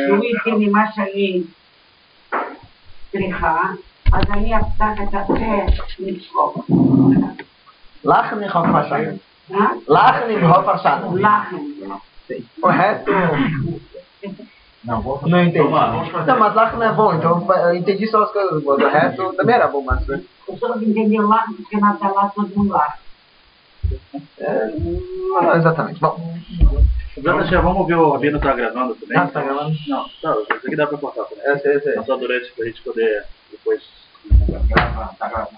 שוויתי ממה שאני צריכה, אז אני אפתח את הפה לצחוק. לחם e farfachada. Hã? Laham e farfachada. Laham. O resto... Não entendi. Não, mas laham é bom, então eu entendi só as coisas boas. O resto também era bom, mas... Eu só não entendi laham, porque na tela todo mundo lá. Não exatamente. Bom. Já vamos ver o Abino tá gravando também? Ah, tá gravando? Não, tá, isso aqui dá pra cortar também. É. Só durante pra gente poder depois gravar.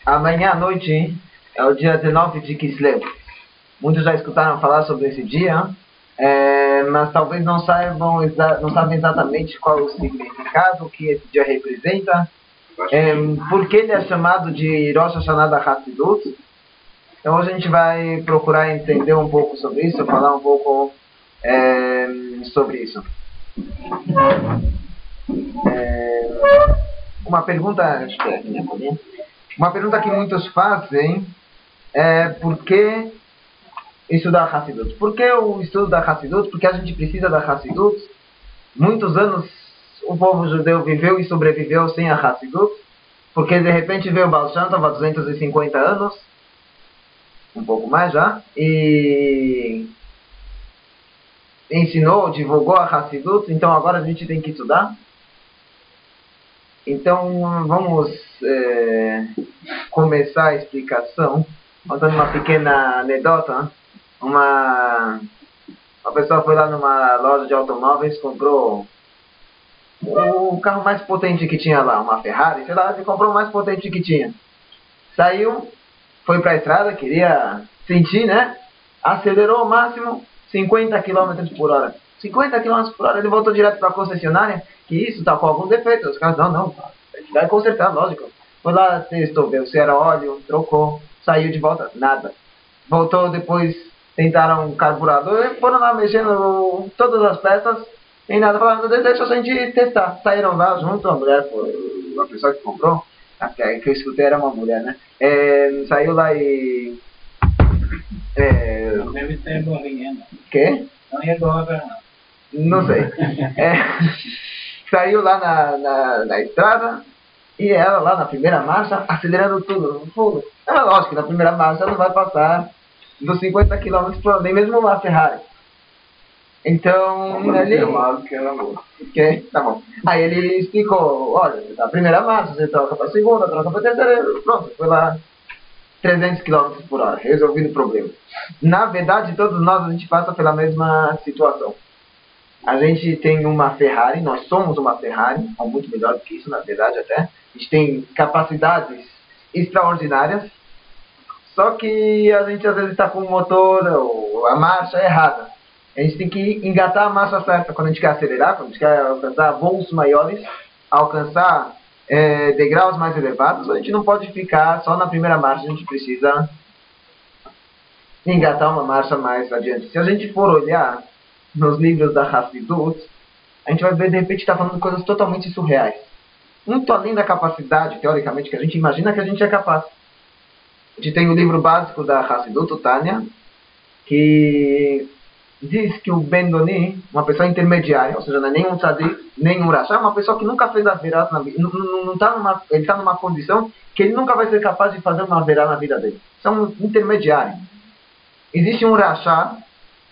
Amanhã à noite é o dia 19 de Kislev. Muitos já escutaram falar sobre esse dia, mas talvez não sabem exatamente qual é o significado que esse dia representa, por que ele é chamado de Rosh Hashanah da Hassidut. Então hoje a gente vai procurar entender um pouco sobre isso, falar um pouco sobre isso. Uma pergunta que muitos fazem é por que estudar Hassidut? Por que o estudo da Hassidut? Porque a gente precisa da Hassidut. Muitos anos o povo judeu viveu e sobreviveu sem a Hassidut, porque de repente veio o Baal Shem Tov há 250 anos, um pouco mais já, e ensinou, divulgou a Hassidut, então agora a gente tem que estudar. Então vamos começar a explicação contando uma pequena anedota. Uma pessoa foi lá numa loja de automóveis, comprou o carro mais potente que tinha lá, uma Ferrari, sei lá, ele comprou o mais potente que tinha. Saiu, foi para a estrada, queria sentir, né? Acelerou ao máximo 50 km por hora. 50 km por hora, ele voltou direto para a concessionária, que isso tá com algum defeito. Os caras, não, vai consertar, lógico. Foi lá, testou, viu se era óleo, trocou, saiu de volta, nada. Voltou depois, tentaram um carburador, foram lá mexendo todas as peças, e nada, falaram, deixa a gente testar. Saíram lá junto, a mulher, a pessoa que comprou, a que eu escutei era uma mulher, né? Saiu lá e... Não deve ser bolinha, não. Quê? Não é dobra, não. Não sei. Saiu lá na estrada e ela lá na primeira marcha acelerando tudo, no fundo. Lógico que na primeira marcha não vai passar dos 50 km por hora, nem mesmo uma Ferrari. Então, ele... Ok, tá bom. Aí ele explicou, olha, na primeira marcha você troca para a segunda, troca para a terceira, pronto, foi lá 300 km por hora, resolvido o problema. Na verdade, todos nós a gente passa pela mesma situação. A gente tem uma Ferrari, nós somos uma Ferrari, ou muito melhor do que isso, na verdade até. A gente tem capacidades extraordinárias, só que a gente às vezes está com o motor ou a marcha errada. A gente tem que engatar a marcha certa quando a gente quer acelerar, quando a gente quer alcançar voos maiores, alcançar degraus mais elevados. A gente não pode ficar só na primeira marcha, a gente precisa engatar uma marcha mais adiante. Se a gente for olhar nos livros da Hassidut, a gente vai ver, de repente, está falando de coisas totalmente surreais. Muito além da capacidade, teoricamente, que a gente imagina que a gente é capaz. A gente tem o livro básico da Hassidut, o Tânia, que diz que o Bendoni, uma pessoa intermediária, ou seja, não é nem um tzadik, nem um rachá, é uma pessoa que nunca fez averá na vida. Ele está numa condição que ele nunca vai ser capaz de fazer uma averá na vida dele. Isso é um intermediário. Existe um rachá,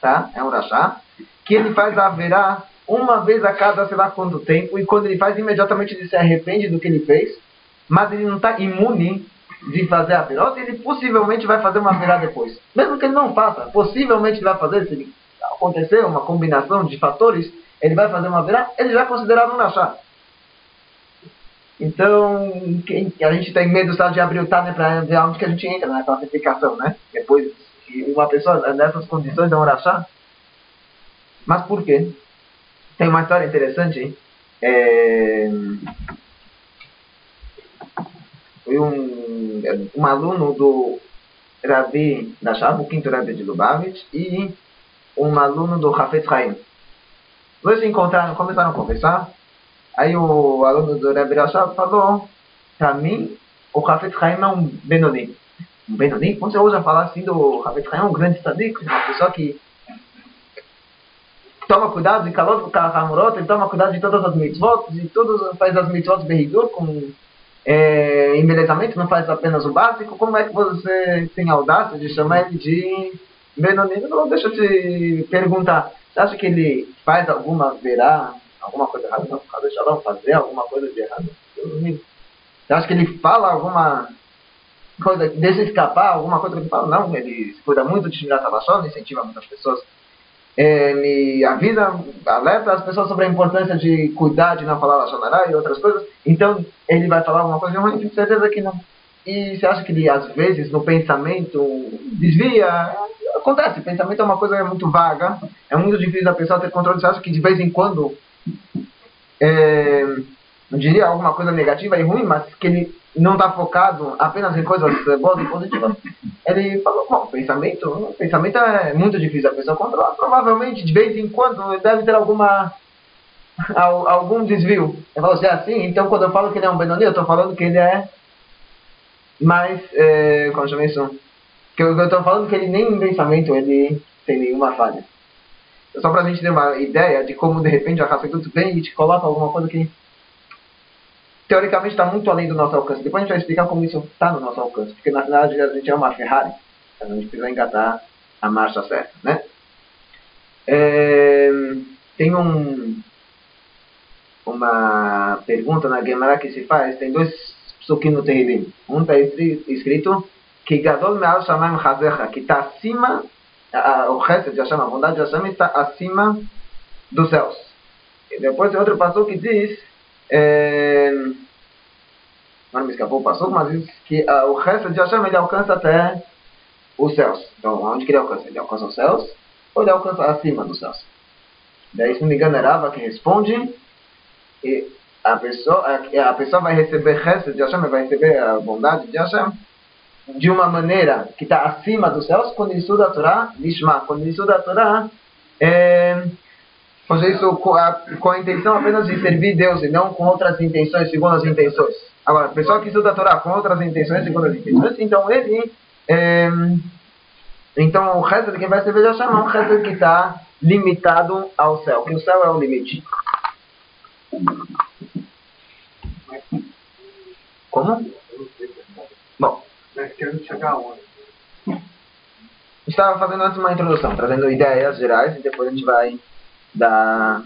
tá? É um rachá, que ele faz a haverá uma vez a cada sei lá quanto tempo, e quando ele faz, imediatamente ele se arrepende do que ele fez, mas ele não está imune de fazer a haverá, ou ele possivelmente vai fazer uma haverá depois. Mesmo que ele não faça, possivelmente ele vai fazer, se acontecer uma combinação de fatores, ele vai fazer uma haverá, ele já é considerado um rachá. Então, a gente tem medo só de abrir o Tânia para ver onde que a gente entra na classificação, né? Depois, uma pessoa nessas condições é um rachá. Mas por quê? Tem uma história interessante. Foi um aluno do Rabi Nashab, o quinto Rabi de Lubavitch, e um aluno do Hafetz Haim. Dois se encontraram, começaram a conversar. Aí o aluno do Rabi Nashab falou, para mim, o Hafetz Haim é um Benoni. um Benoni? Quando você ousa falar assim do Rav Chaim, um grande tzadik, uma pessoa que toma cuidado de calor do Kahamurot, ele toma cuidado de todas as mitzvot, faz as mitzvot berridur com embelezamento, não faz apenas o básico. Como é que você tem audácia de chamar ele de Benoni? Não, deixa eu te perguntar, você acha que ele faz alguma coisa errada? Não, deixa eu fazer alguma coisa de errado. Você acha que ele fala alguma coisa, deixa escapar alguma coisa que ele fala? Não, ele se cuida muito de Shmirat HaLashon, incentiva muitas pessoas, me avisa, alerta as pessoas sobre a importância de cuidar de não falar Lashon Hará e outras coisas. Então ele vai falar alguma coisa ruim? Tenho certeza que não. E você acha que ele às vezes no pensamento desvia? Acontece, pensamento é uma coisa muito vaga, é muito difícil da pessoa ter controle. Você acha que de vez em quando não diria alguma coisa negativa e ruim, mas que ele não está focado apenas em coisas boas e positivas? Ele falou, bom, pensamento é muito difícil a pessoa controlar. Provavelmente, de vez em quando, deve ter algum desvio. Ele falou, se é assim, então quando eu falo que ele é um Benoni, eu estou falando que ele é mais, como chama isso? Que eu estou falando que ele nem em pensamento ele tem nenhuma falha. Só para a gente ter uma ideia de como de repente a Hassidut vem e te coloca alguma coisa que teoricamente está muito além do nosso alcance. Depois a gente vai explicar como isso está no nosso alcance. Porque na verdade a gente é uma Ferrari. A gente precisa engatar a marcha certa, né? Tem uma pergunta na Gemara que se faz. Tem dois psukim no Tehillim. Um está escrito que Gadol Me'al Shamayim Chazecha, que está acima, o Chesed de Hashem, a bondade de Hashem está acima dos céus. E depois tem outro passuco que diz, não me escapou o passuco, mas diz que o Chesed de Hashem ele alcança até os céus. Então, onde que ele alcança? Ele alcança os céus ou ele alcança acima dos céus? Daí, se não me engano, é Rava que responde, e a pessoa vai receber Chesed de Hashem, vai receber a bondade de Hashem de uma maneira que está acima dos céus quando ele estuda a Torá, Lishma. Quando ele estuda a Torá, fazer isso com a intenção apenas de servir Deus e não com outras intenções, segundo as intenções. Agora, a pessoa que estuda a Torá com outras intenções, segundo as intenções, então ele... então o resto de quem vai receber Hashem é um resto que está limitado ao céu, que o céu é o limite. Como? Bom, Mas quero chegar onde? estava fazendo antes uma introdução, trazendo ideias gerais e depois a gente vai dar...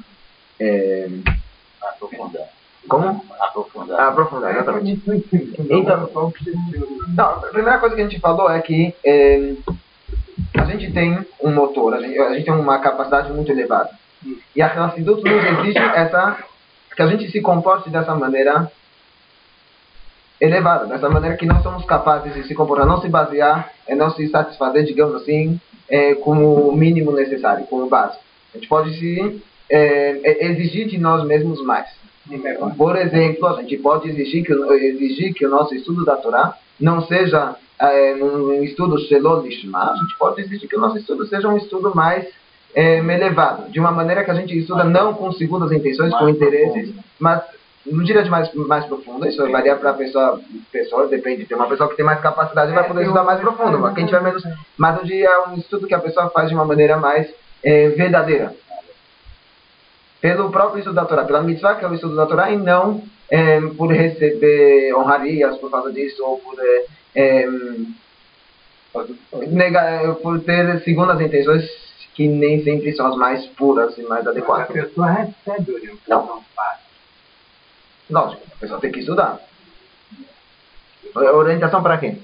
Aprofundar. Como? Aprofundar, exatamente. Então, não, a primeira coisa que a gente falou é que a gente tem um motor, a gente tem uma capacidade muito elevada. E a Hassidut nos exige que a gente se comporte dessa maneira elevada, dessa maneira que nós somos capazes de se comportar, não se basear, não se satisfazer, digamos assim, com o mínimo necessário, com o básico. A gente pode se exigir de nós mesmos mais. Por exemplo, a gente pode exigir que o nosso estudo da Torá não seja um estudo Shelo Lishma. A gente pode exigir que o nosso estudo seja um estudo mais elevado, de uma maneira que a gente estuda não com segundas intenções, com interesses, mas não diria de mais profundo. Isso varia para a pessoa, depende. Tem uma pessoa que tem mais capacidade e vai poder estudar mais profundo, mas quem tiver menos, mas um dia é um estudo que a pessoa faz de uma maneira mais verdadeira, pelo próprio estudo da Torá, pela mitzvah que é o estudo da Torá, e não por receber honrarias por causa disso, ou por ter segundas intenções que nem sempre são as mais puras e mais adequadas. A pessoa recebe orientação fácil. Lógico, a pessoa tem que estudar. Orientação para quem?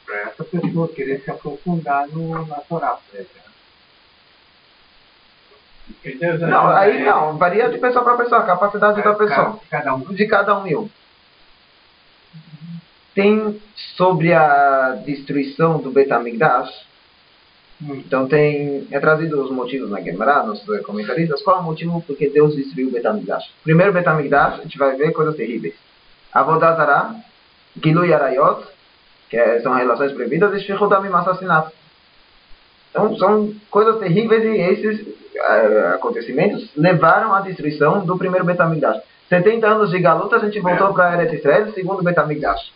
Para essa pessoa querer se aprofundar na Torá. Não, aí não, varia de pessoa para pessoa, a capacidade da pessoa. De cada um. Tem sobre a destruição do Bet HaMikdash. Então é trazido os motivos na Gemara, nos comentaristas. Qual é o motivo porque Deus destruiu o Bet HaMikdash? Primeiro, Bet HaMikdash, a gente vai ver coisas terríveis. Avodat Zarah, Gilui Arayot, que são relações proibidas, e Shfichut Damim, assassinato. Então são coisas terríveis e esses acontecimentos levaram à destruição do primeiro Bet HaMikdash. 70 anos de galuta, a gente voltou para Eretz Israel, segundo Bet HaMikdash.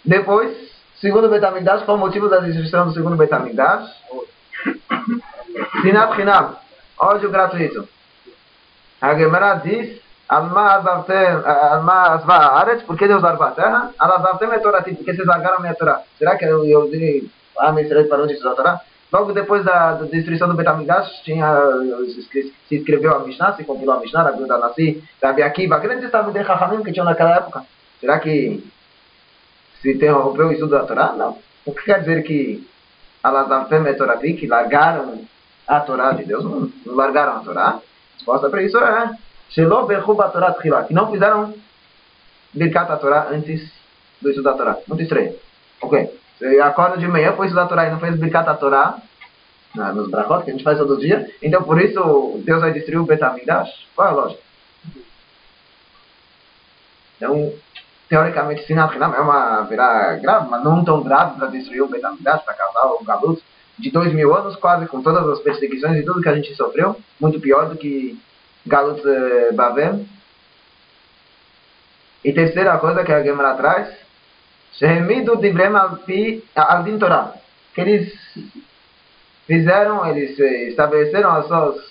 Depois, segundo Beit HaMikdash, qual o motivo da destruição do segundo Beit HaMikdash? Sinat Chinam, ódio gratuito. A Gemara diz, Alma Azva Aretz, por que Deus largou a terra? Alazavtem é Torati, porque vocês largaram a minha Torá. Será que eu dei a Israel parou de estudar a Torá? Logo depois da destruição do Beit HaMikdash, se escreveu a Mishnah, se compilou a Mishnah, Rabi Yehuda Nassi, Rabi Akiva, grandes Talmidei Chachamim que tinham naquela época. Será que se interrompeu o estudo da Torá? Não. O que quer dizer que Alazavtem é Torati, que largaram a Torá de Deus? Não largaram a Torá. A resposta para isso é Shelo Berchu B'Torah Tchila, que não fizeram Birkat a Torá antes do estudo da Torá. Muito estranho. Ok. Você acorda de manhã, foi estudar a Torá e não fez Birkat a Torá nos brachot, que a gente faz todo dia. Então por isso Deus vai destruir o Beit HaMikdash? Qual é a lógica? Então, teoricamente, Sinat Chinam é uma virá grave, mas não tão grave para destruir o Beit HaMikdash, para causar o galut de 2000 anos, quase com todas as perseguições e tudo que a gente sofreu. Muito pior do que Galut Bavel. E terceira coisa que a Gemara traz, Shehemidu Divrem Al-Din Torah, que eles estabeleceram as suas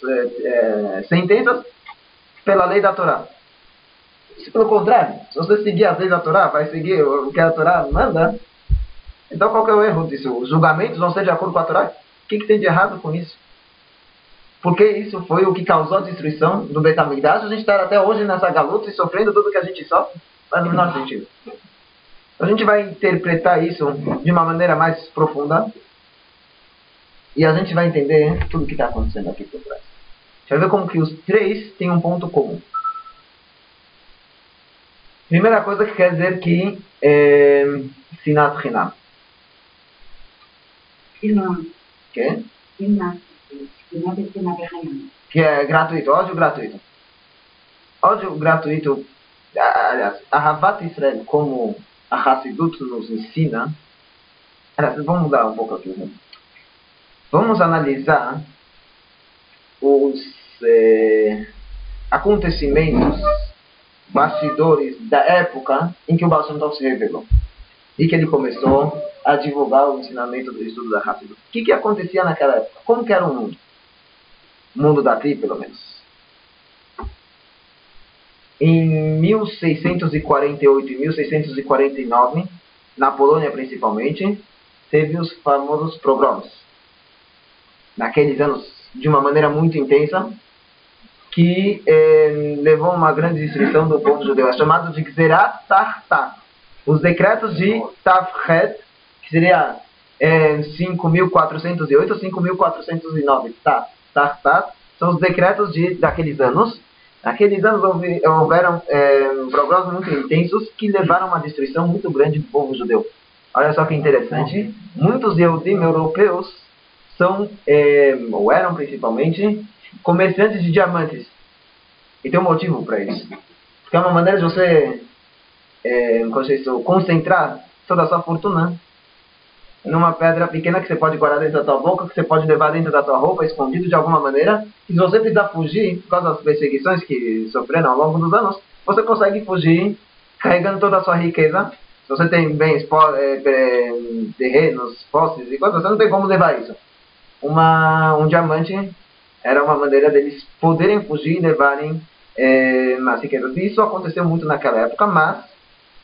sentenças pela lei da Torá. Se pelo contrário, se você seguir as leis da Torá, vai seguir o que a Torá manda, então qual que é o erro disso? Os julgamentos vão ser de acordo com a Torá? O que tem de errado com isso? Porque isso foi o que causou a destruição do Beit HaMikdash. A gente está até hoje nessa galuta e sofrendo tudo que a gente sofre. Faz o menor sentido. A gente vai interpretar isso de uma maneira mais profunda. E a gente vai entender tudo o que está acontecendo aqui por trás. A gente vai ver como que os três têm um ponto comum. Primeira coisa que quer dizer que Sinat Chinam. Que? Que é gratuito, ódio gratuito. Ódio gratuito, aliás, a Havat Israel, como a Hassidut nos ensina. Aliás, vamos mudar um pouco aqui. Vamos analisar os acontecimentos, bastidores da época em que o Baal Shem Tov se revelou. E que ele começou a divulgar o ensinamento do estudo da Hassidut. O que acontecia naquela época? Como que era o mundo? O mundo da Tri, pelo menos. Em 1648 e 1649, na Polônia principalmente, teve os famosos pogroms. Naqueles anos, de uma maneira muito intensa, que levou a uma grande destruição do povo judeu. É chamado de Gzerat Tartat. Os decretos de Tafchet, que seria 5.408 ou 5.409. Tartat, são os decretos daqueles anos. Naqueles anos houveram pogroms muito intensos que levaram a uma destruição muito grande do povo judeu. Olha só que interessante. Muitos Yehudim europeus são, ou eram principalmente, comerciantes de diamantes. E tem um motivo para isso. Porque é uma maneira de você concentrar toda a sua fortuna numa pedra pequena que você pode guardar dentro da tua boca, que você pode levar dentro da tua roupa, escondido de alguma maneira. E se você precisar fugir, por causa das perseguições que sofreram ao longo dos anos, você consegue fugir carregando toda a sua riqueza. Se você tem bens, terrenos, posses e coisas, você não tem como levar isso. Um diamante era uma maneira deles poderem fugir e levarem as riquezas. E isso aconteceu muito naquela época, mas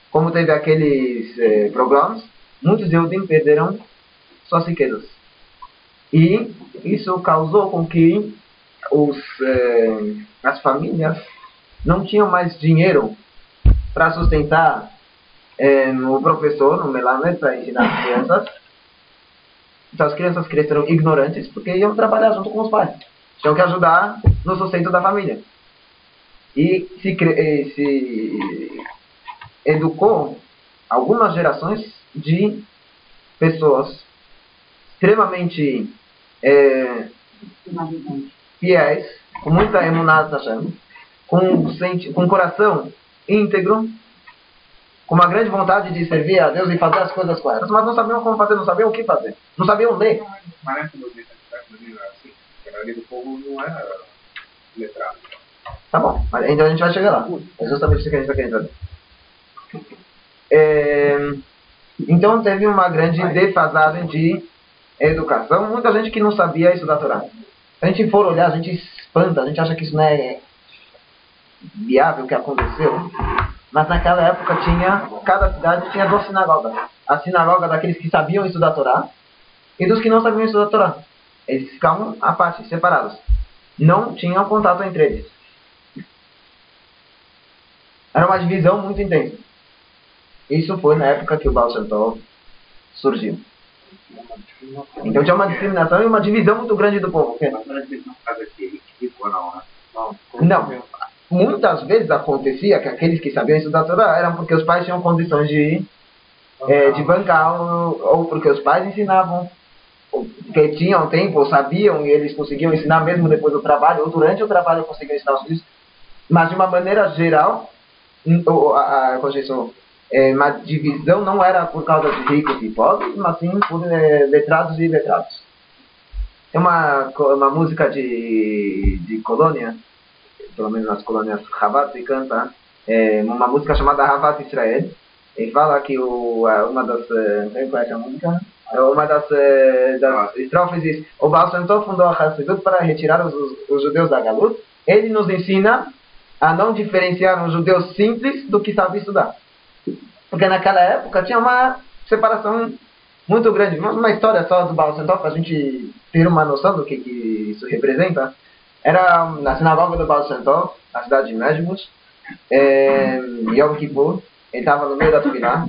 como teve aqueles pogroms, muitos Yehudim perderam suas riquezas. E isso causou com que as famílias não tinham mais dinheiro para sustentar o professor, no Melamed, para ensinar as crianças. Então as crianças cresceram ignorantes porque iam trabalhar junto com os pais. Tinham que ajudar no sustento da família. E se educou algumas gerações de pessoas extremamente fiéis, com muita emunah Hashem, com coração íntegro, com uma grande vontade de servir a Deus e fazer as coisas corretas, mas não sabiam como fazer, não sabiam o que fazer, não sabiam ler. Parece que assim, a maioria do povo não era letrado. Tá bom, mas então a gente vai chegar lá. É justamente isso que a gente vai querer fazer. Então teve uma grande defasagem de educação. Muita gente que não sabia estudar a Torá. Se a gente for olhar, a gente espanta, a gente acha que isso não é viável o que aconteceu. Mas naquela época cada cidade tinha 2 sinagogas. A sinagoga daqueles que sabiam estudar a Torá e dos que não sabiam estudar a Torá. Eles ficavam à parte, separados. Não tinham contato entre eles. Era uma divisão muito intensa. Isso foi na época que o Baal Shem Tov surgiu. Então tinha uma discriminação e uma divisão muito grande do povo. Não. Muitas vezes acontecia que aqueles que sabiam estudar a Torá eram porque os pais tinham condições de bancar ou porque os pais ensinavam, porque tinham tempo, ou sabiam e eles conseguiam ensinar mesmo depois do trabalho ou durante o trabalho conseguiam ensinar os filhos. Mas de uma maneira geral, uma divisão não era por causa de ricos e pobres, mas sim por letrados e letrados. Tem uma música de colônia, pelo menos nas colônias Chabad se canta, uma música chamada Ahavat Israel. Ele fala que uma das... Quem conhece a música? Uma das estrofes diz: o Baal Shem Tov fundou a Hassidut para retirar os judeus da Galut. Ele nos ensina a não diferenciar um judeu simples do que sabe estudar. Porque naquela época tinha uma separação muito grande. Uma história só do Baal Shem Tov, para a gente ter uma noção do que isso representa. Era na sinagoga do Baal Shem Tov, na cidade de Mejmut, Yom Kippur. Ele estava no meio da Tefilá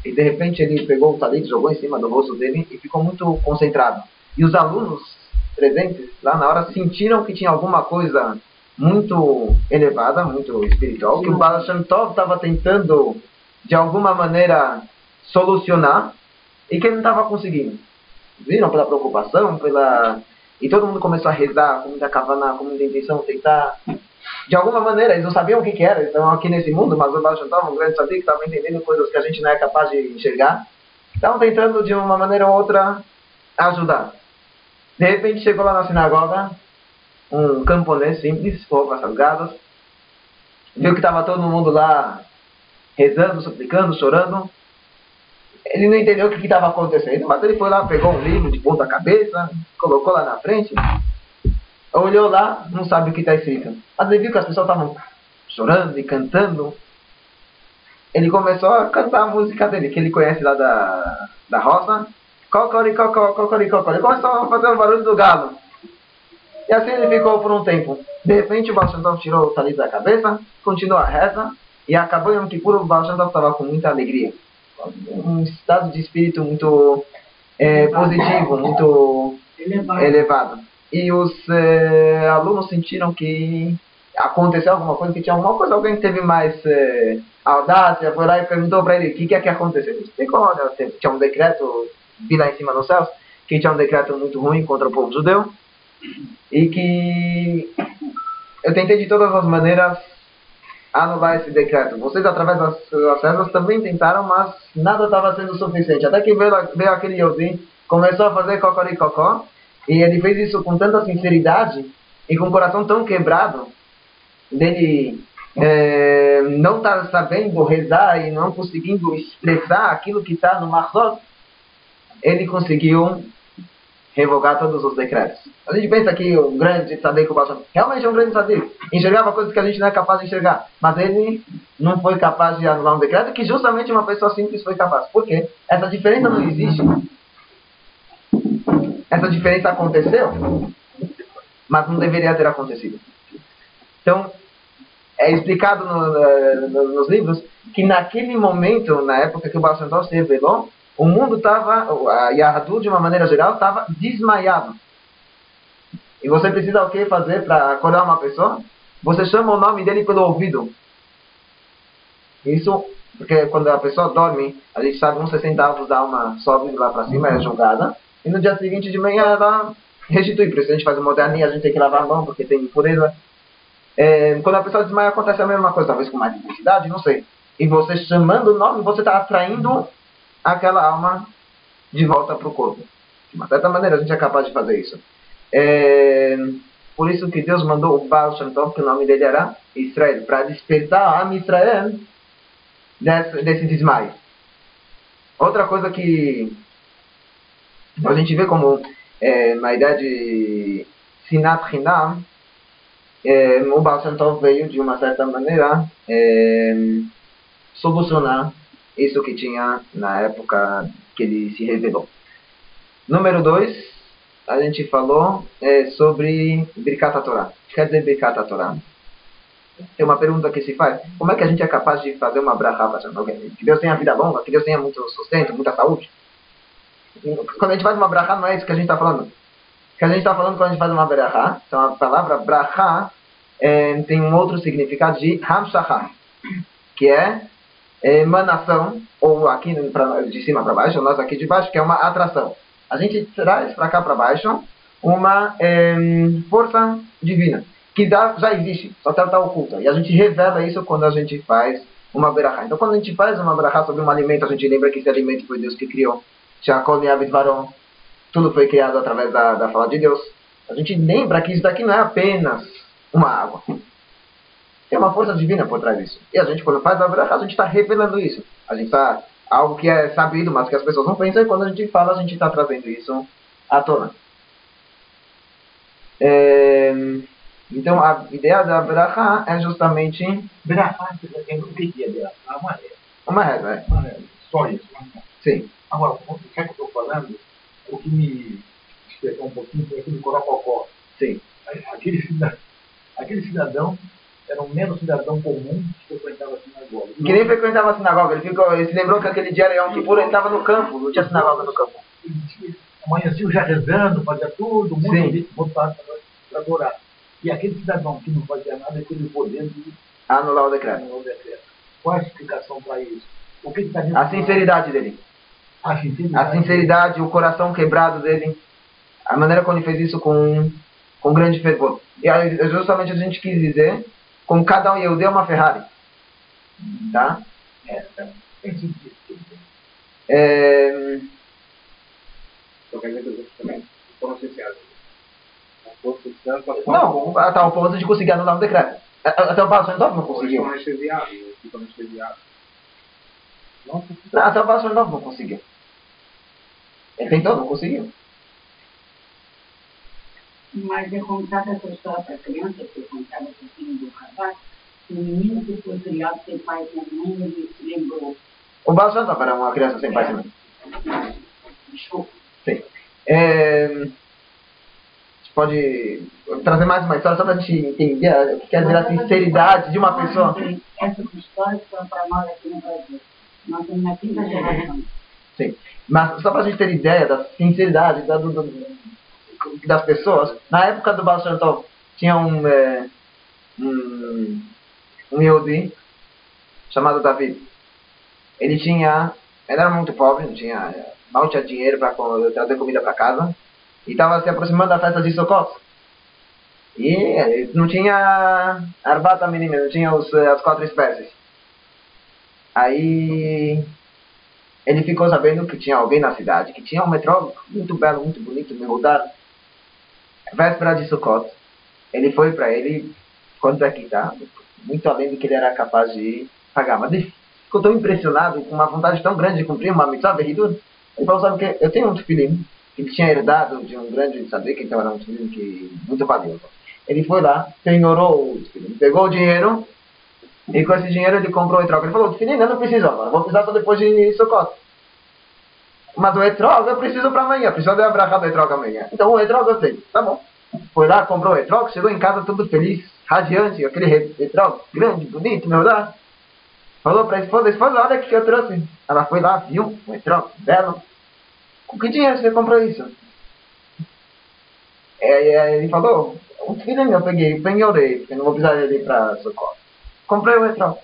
e de repente ele pegou o talit, jogou em cima do rosto dele e ficou muito concentrado. E os alunos presentes lá na hora sentiram que tinha alguma coisa muito elevada, muito espiritual, que o Baal Shem Tov estava tentando de alguma maneira solucionar e que ele não estava conseguindo. Viram pela preocupação, e todo mundo começou a rezar com muita kavaná, com muita intenção, tentar. De alguma maneira, eles não sabiam o que era, eles estavam aqui nesse mundo, mas o Baal Shem Tov, um grande tzadik, estava entendendo coisas que a gente não é capaz de enxergar. Estavam tentando, de uma maneira ou outra, ajudar. De repente, chegou lá na sinagoga, um camponês simples, com roupas rasgadas, viu que estava todo mundo lá rezando, suplicando, chorando. Ele não entendeu o que estava acontecendo, mas ele foi lá, pegou um livro de ponta cabeça, colocou lá na frente, olhou lá, não sabe o que está escrito. Mas ele viu que as pessoas estavam chorando e cantando. Ele começou a cantar a música dele, que ele conhece lá da roça. Cocoricó, cocoricó. Ele começou a fazer o barulho do galo. E assim ele ficou por um tempo. De repente o Baal Shem Tov tirou o talit da cabeça, continuou a reza, e acabou em Yom Kippur. O Baal Shem Tov estava com muita alegria. Um estado de espírito muito positivo, muito elevado. E os alunos sentiram que aconteceu alguma coisa, que tinha alguma coisa. Alguém teve mais audácia, foi lá e perguntou para ele o que é que aconteceu. Ele explicou: olha, tinha um decreto, vi lá em cima nos céus, que tinha um decreto muito ruim contra o povo judeu, e que eu tentei de todas as maneiras anular esse decreto. Vocês, através das rezas, também tentaram, mas nada estava sendo suficiente. Até que veio aquele Yosi, começou a fazer cocoricocó, e ele fez isso com tanta sinceridade e com o coração tão quebrado dele não estar sabendo rezar e não conseguindo expressar aquilo que está no Mahzot. Ele conseguiu revogar todos os decretos. A gente pensa que o grande tzadik, o Baal Shem Tov, realmente é um grande tzadik, enxergava coisas que a gente não é capaz de enxergar, mas ele não foi capaz de anular um decreto que justamente uma pessoa simples foi capaz. Por quê? Essa diferença não existe. Essa diferença aconteceu, mas não deveria ter acontecido. Então, é explicado nos livros que naquele momento, na época que o Baal Shem Tov se revelou, o mundo estava, a Yahadut de uma maneira geral, estava desmaiado. E você precisa o que fazer para acordar uma pessoa? Você chama o nome dele pelo ouvido. Isso, porque quando a pessoa dorme, a gente sabe, uns 60 avos da alma sobe lá para cima, é julgada. E no dia seguinte de manhã ela restitui. Por isso a gente faz o moderninho, a gente tem que lavar a mão porque tem impureza. Quando a pessoa desmaia, acontece a mesma coisa, talvez com mais intensidade, não sei. E você chamando o nome, você está atraindo aquela alma de volta para o corpo. De uma certa maneira, a gente é capaz de fazer isso. Por isso que Deus mandou o Baal Shem Tov, que o nome dele era Israel, para despertar a Am Israel desse desmaio. Outra coisa que a gente vê como na ideia de Sinat Hinam, o Baal Shem Tov veio de uma certa maneira solucionar isso que tinha na época que ele se revelou. Número 2, a gente falou sobre Birkat HaTorah. O que quer dizer Birkat HaTorah? Tem uma pergunta que se faz: como é que a gente é capaz de fazer uma brachá para alguém? Que Deus tenha vida longa, que Deus tenha muito sustento, muita saúde. Quando a gente faz uma brachá, não é isso que a gente está falando. O que a gente está falando quando a gente faz uma brachá, então a palavra brachá tem um outro significado de hamshachah, que é emanação, ou aqui de cima para baixo, ou nós aqui de baixo, que é uma atração. A gente traz para cá para baixo uma força divina, que já existe, só que ela está oculta. E a gente revela isso quando a gente faz uma berachá. Então, quando a gente faz uma berachá sobre um alimento, a gente lembra que esse alimento foi Deus que criou. Shakol Ne'avid Varon. Tudo foi criado através da fala de Deus. A gente lembra que isso daqui não é apenas uma água. Tem uma força divina por trás disso. E a gente, quando faz a berachá, a gente está revelando isso. A gente está... Algo que é sabido, mas que as pessoas não pensam, e quando a gente fala, a gente está trazendo isso à tona. Então, a ideia da berachá é justamente... Berachá, o que é berachá? Uma reza. Uma reza, é. Uma reza. Só isso. Sim. Agora, o que eu estou falando, o que me despertou um pouquinho foi aquele corococó. Sim. Aquele cidadão era um mero cidadão comum que frequentava a sinagoga. Que nem frequentava a sinagoga. Ele se lembrou que aquele dia era Yom Kippur, ele estava no campo, não tinha sinagoga no campo. Amanhecia já rezando, fazia tudo, muito voltado para adorar. E aquele cidadão que não fazia nada, ele teve o poder de anular o decreto. Qual é a explicação para isso? O que está dentro? A sinceridade dele. A sinceridade, o coração quebrado dele. A maneira como ele fez isso com grande fervor. E aí, justamente a gente quis dizer, como cada um Yehudi é uma Ferrari. Tá? Então quer dizer que os outros também foram essenciais. Não, até o ponto de conseguir anular um decreto. Até o Baal Shem Tov não conseguiu. Até o Baal Shem Tov não conseguiu. Ele tentou, não conseguiu. Mas eu contava essa história para a criança, que eu contava para o filho do rapaz, o menino que foi criado sem pai e sem mãe, ele se lembrou. O Baal Shem Tov era uma criança sem pai e sem mãe. Desculpa. Sim. Pode trazer mais uma história só para a gente entender o que quer dizer a sinceridade de uma pessoa. Essas histórias são para nós aqui no Brasil. Nós temos na quinta geração. Sim. Mas só para a gente ter ideia da sinceridade das pessoas, na época do Baal Shem Tov tinha um Yehudi chamado David. Ele era muito pobre, mal tinha dinheiro para trazer comida para casa. E estava se aproximando da festa de Sukkot. E não tinha arbata mínima, não tinha as 4 espécies. Aí ele ficou sabendo que tinha alguém na cidade, que tinha um metrô muito belo, muito bonito, me rodado. Véspera de Sukkot, ele foi para ele, quanto é que tá? Muito além do que ele era capaz de pagar. Mas ele ficou tão impressionado, com uma vontade tão grande de cumprir uma mitzvah, ele falou, sabe o que? Eu tenho um tefilim que ele tinha herdado de um grande tzaddik, então era um tefilim muito valioso. Ele foi lá, penhorou o tefilim, pegou o dinheiro, e com esse dinheiro ele comprou o etrog. Ele falou, o tefilim eu não preciso agora, vou precisar só depois de Sukkot. Mas o etrog eu preciso para amanhã, preciso de abraçar do etrog amanhã. Então o etrog eu sei, tá bom. Foi lá, comprou o etrog, chegou em casa todo feliz, radiante, aquele etrog grande, bonito, não é verdade? Falou para a esposa, olha o que eu trouxe. Ela foi lá, viu, o etrog belo. Com que dinheiro você comprou isso? Ele falou, o tefilim eu peguei, penhorei, porque não vou precisar dele para Sukkot. Comprei o etrog.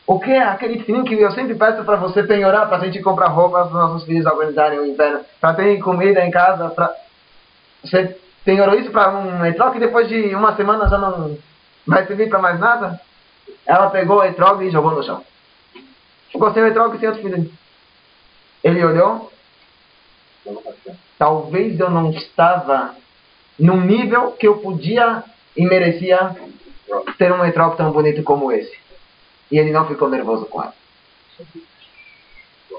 O que é aquele tefilim que eu sempre peço para você penhorar, para a gente comprar roupas para os nossos filhos organizarem o inverno, para terem comida em casa, Você penhorou isso para um etrog e depois de uma semana já não vai servir para mais nada? Ela pegou o etrog e jogou no chão. Ficou sem o etrog e sem o tefilim. Ele olhou. Talvez eu não estava num nível que eu podia e merecia ter um etrog tão bonito como esse. E ele não ficou nervoso com ela.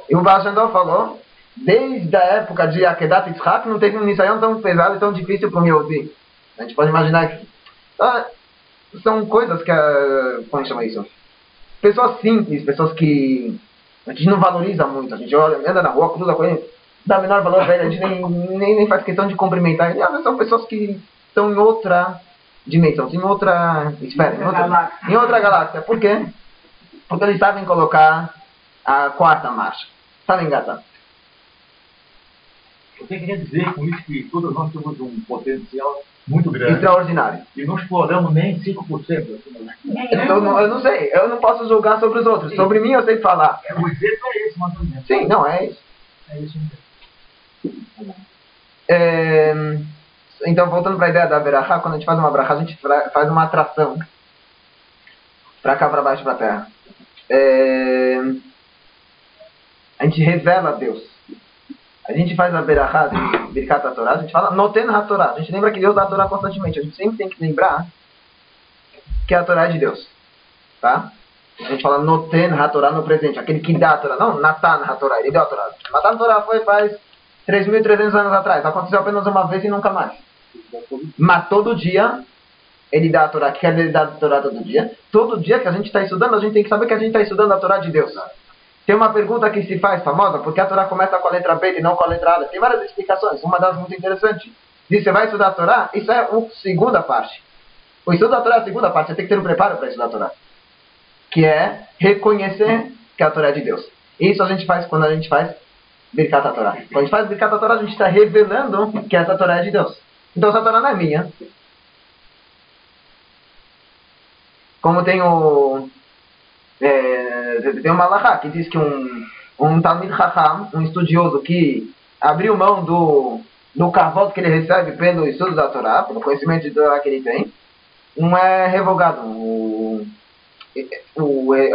E o Baal Shem Tov falou, desde a época de Akedat Yitzhak, não teve um Nisayon tão pesado e tão difícil para o Yehudi. A gente pode imaginar que... são coisas que... como chama isso? Pessoas simples, pessoas que a gente não valoriza muito. A gente olha, anda na rua, cruza com ele, dá menor valor pra ele, a gente nem faz questão de cumprimentar ele. Às vezes são pessoas que estão em outra dimensão, em outra esfera, em outra galáxia. Por quê? Porque eles sabem colocar a quarta marcha. Sabem engatar. Você queria dizer com isso que todos nós temos um potencial muito grande. Extraordinário. E não exploramos nem 5%. Eu não sei, eu não posso julgar sobre os outros. Sim. Sobre mim eu sei falar. O exemplo é esse, mais ou menos. Sim, não, é isso. É isso mesmo. Então, voltando para a ideia da Berachá, quando a gente faz uma Berachá, a gente faz uma atração para cá, para baixo, para a terra. A gente revela a Deus. A gente faz a Berachá de Birkat HaTorah, a gente fala Noten HaTorah. A gente lembra que Deus dá a Torá constantemente. A gente sempre tem que lembrar que a Torá é de Deus. Tá? A gente fala Noten HaTorah no presente, aquele que dá a Torá. Não, Natan HaTorah, ele deu a Torá. Natan HaTorah foi faz 3.300 anos atrás. Aconteceu apenas uma vez e nunca mais. Mas todo dia ele dá a Torá. O que quer dizer ele dar a Torá todo dia? Todo dia que a gente está estudando, a gente tem que saber que a gente está estudando a Torá de Deus. Tem uma pergunta que se faz famosa, porque a Torá começa com a letra B e não com a letra A. Tem várias explicações, uma delas muito interessante. Diz, você vai estudar a Torá? Isso é a segunda parte. O estudo da Torá é a segunda parte, você tem que ter um preparo para estudar a Torá. Que é reconhecer que a Torá é de Deus. Isso a gente faz quando a gente faz Birkat HaTorah. Quando a gente faz Birkat HaTorah, a gente está revelando que essa Torá é de Deus. Então essa Torá não é minha. Como tem o... tem uma halakha que diz que um Talmid Chacham, um estudioso que abriu mão do kavod que ele recebe pelo estudo da Torá, pelo conhecimento de Torá que ele tem, não é revogado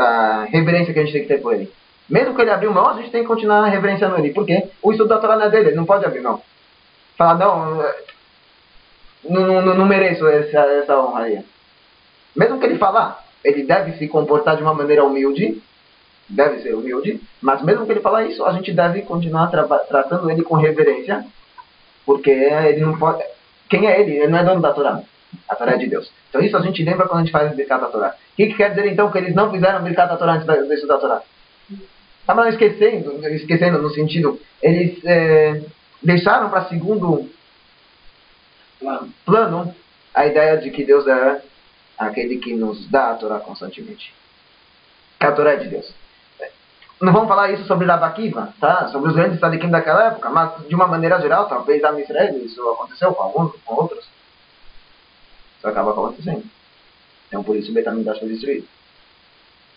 a reverência que a gente tem que ter por ele. Mesmo que ele abriu mão, a gente tem que continuar reverenciando ele. Por quê? O estudo da Torá não é dele, ele não pode abrir mão. Falar, não mereço essa honra aí. Mesmo que ele falar, ele deve se comportar de uma maneira humilde, deve ser humilde, mas mesmo que ele falar isso, a gente deve continuar tratando ele com reverência, porque ele não pode... Quem é ele? Ele não é dono da Torá. A Torá é de Deus. Então isso a gente lembra quando a gente faz Birkat HaTorah. O que quer dizer então que eles não fizeram Birkat HaTorah antes de estudar a Torá? Estavam esquecendo no sentido, eles deixaram para segundo plano a ideia de que Deus é aquele que nos dá a Torá constantemente. Que a Torá é de Deus. Não vamos falar isso sobre Rav Akiva, tá? Sobre os grandes tzadikim daquela época, mas de uma maneira geral, talvez a Israel, isso aconteceu com alguns, com outros. Isso acaba acontecendo. Então por isso o Beit HaMikdash foi destruído.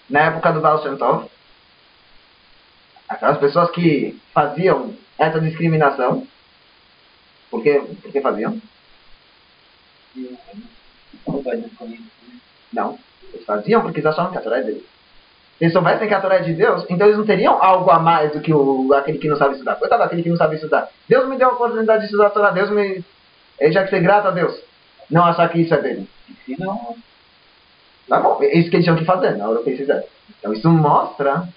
Na época do Baal Shem Tov, aquelas pessoas que faziam essa discriminação, por que faziam? Não, eles faziam porque eles achavam que a Torá é deles. Se eles soubessem que a Torá é de Deus, então eles não teriam algo a mais do que aquele que não sabe estudar. Coitado daquele que não sabe estudar. Deus me deu a oportunidade de estudar a Torá, ele já que ser grato a Deus. Não achar que isso é dele. Não. Tá bom, é isso que eles tinham que fazer na hora que eles fizeram. Então isso mostra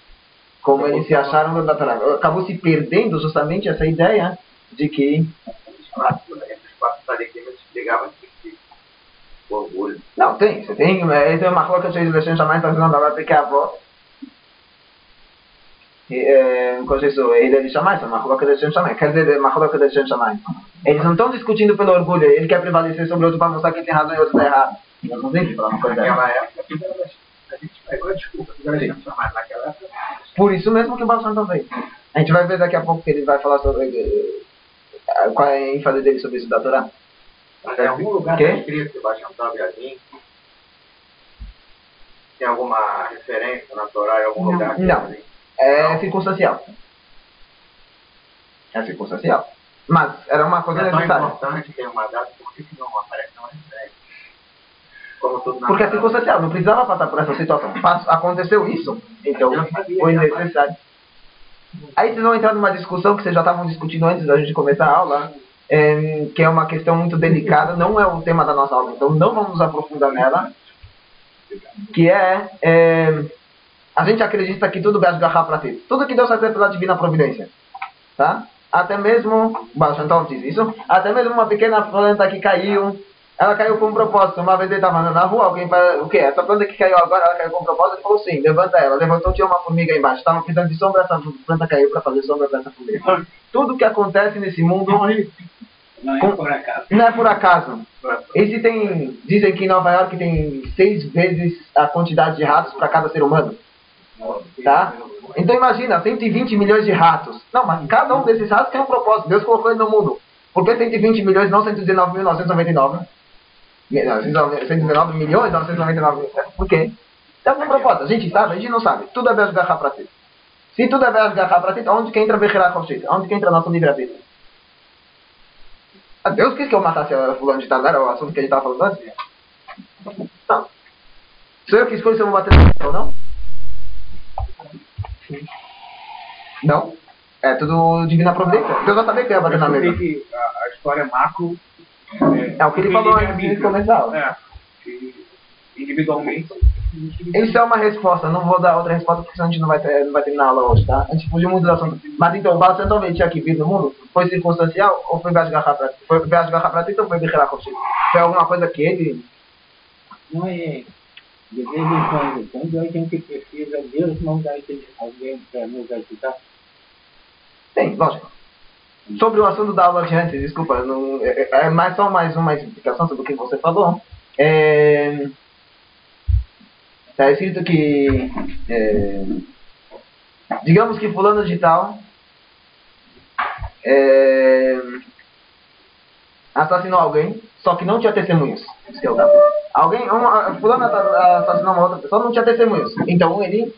como eles se acharam da Torá. Acabou se perdendo justamente essa ideia de que... Não, tem. Você tem uma roca de Leshem Shamayim, está dizendo agora porque a avó. Ele de Shamayim, uma roca de Leshem Shamayim. Quer dizer, uma roca de Leshem Shamayim. Eles não estão discutindo pelo orgulho, ele quer prevalecer sobre o outro para mostrar que ele tem razão e o outro está errado. Nós não temos que falar uma coisa dessa. Naquela época, a gente pegou a desculpa do Leshem Shamayim. Naquela época. Por isso mesmo que o Baal Shem Tov veio. A gente vai ver daqui a pouco que ele vai falar sobre qual é a ênfase dele sobre isso da Torá. Mas em algum lugar está escrito que Baal Shem Tov é assim? Tem alguma referência na Torá em algum lugar? Não. É circunstancial. É circunstancial. Mas era uma coisa necessária. É tão importante ter uma data, por que não aparece uma referência? Como tudo na porque é circunstancial, não precisava passar por essa situação. Aconteceu isso, então foi necessário. Aí vocês vão entrar numa discussão que vocês já estavam discutindo antes da gente começar a aula, que é uma questão muito delicada, não é o tema da nossa aula, então não vamos nos aprofundar nela, que é a gente acredita que tudo vai agarrar para ti. Tudo que Deus faz é pela divina providência. Tá? Até mesmo, Baal Shem Tov diz isso, até mesmo uma pequena planta que caiu, ela caiu com um propósito. Uma vez ele estava andando na rua, alguém falou, o que? Essa planta que caiu agora, ela caiu com um propósito? Ele falou sim, levanta ela. Levantou, tinha uma formiga embaixo. Estava precisando de sombra, essa planta caiu para fazer sombra para essa formiga. Tudo que acontece nesse mundo Não é por acaso. não é por acaso. E se tem, dizem que em Nova York tem 6 vezes a quantidade de ratos para cada ser humano. Tá? Então imagina, 120 milhões de ratos. Não, mas cada um desses ratos tem um propósito. Deus colocou ele no mundo. Por que 120 milhões, não 119.999? 119 milhões, 999. Por quê? Tem algum propósito. A gente sabe, a gente não sabe. Tudo é Be'ez Garra para ti. Se tudo é Be'ez Garra para ti, onde que entra Bechirá Choshit? Onde que entra nosso livre-arbítrio? Deus quis que eu matasse a fulano de tal, não era o assunto que a gente estava falando antes? Não. Sou eu que escolho se eu vou bater ou não? Não. É tudo divina providência. Deus já sabia que eu ia bater na mesa. Que a história macro... É o que ele falou antes de começar. Individualmente. Isso é uma resposta. Não vou dar outra resposta porque senão a gente não vai terminar a aula hoje, tá? A gente fugiu muito do assunto. Mas então, o Baal Shem Tov tinha que vir no mundo? Foi circunstancial ou foi Be'ez Garra para ti? Foi Be'ez Garra para ti ou foi Bechirá Choshit? Foi alguma coisa que ele... Não é. De vez em quando a gente precisa, Deus não dá alguém para nos ajudar. Tem, lógico. Sobre o assunto da aula de antes, desculpa, não, só mais uma explicação sobre o que você falou. Está escrito que, digamos que fulano de tal assassinou alguém, só que não tinha testemunhos. Isso que é o caso. Fulano assassinou uma outra pessoa, não tinha testemunhos. Então ele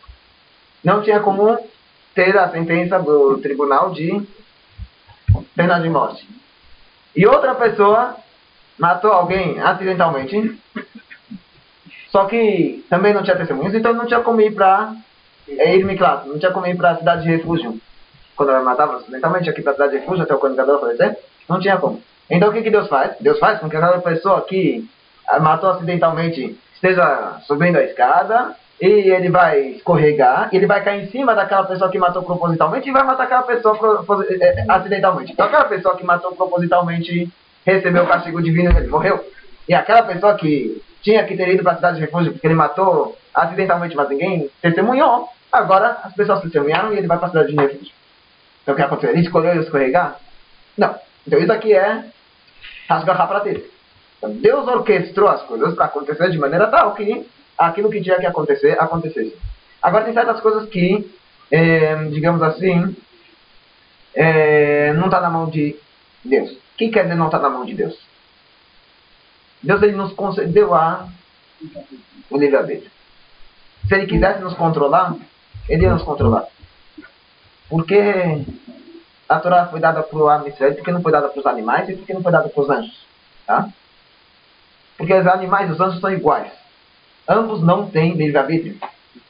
não tinha como ter a sentença do tribunal de pena de morte. E outra pessoa matou alguém acidentalmente, só que também não tinha testemunhos, então não tinha como ir para Miklat, não tinha como ir para a cidade de refúgio. Quando ela matava acidentalmente, tinha que ir para a cidade de refúgio até o comunicador falecer, não tinha como. Então o que Deus faz? Deus faz com que aquela pessoa que matou acidentalmente esteja subindo a escada, e ele vai escorregar, ele vai cair em cima daquela pessoa que matou propositalmente e vai matar aquela pessoa acidentalmente. Então aquela pessoa que matou propositalmente recebeu o castigo divino e ele morreu. E aquela pessoa que tinha que ter ido para a cidade de refúgio porque ele matou acidentalmente, mas ninguém testemunhou, agora as pessoas testemunharam e ele vai para a cidade de refúgio. Então o que aconteceu? Ele escolheu escorregar? Não. Então isso aqui é Hashgacha Pratit. Então, Deus orquestrou as coisas para acontecer de maneira tal que aquilo que tinha que acontecer, acontecesse. Agora tem certas coisas que, digamos assim, não está na mão de Deus. O que quer dizer não está na mão de Deus? Deus ele nos concedeu o livre-arbítrio. Se ele quisesse nos controlar, ele ia nos controlar. Porque a Torá foi dada para o Am Israel, porque não foi dada para os animais e porque não foi dada para os anjos. Tá? Porque os animais e os anjos são iguais. Ambos não têm livre-arbítrio.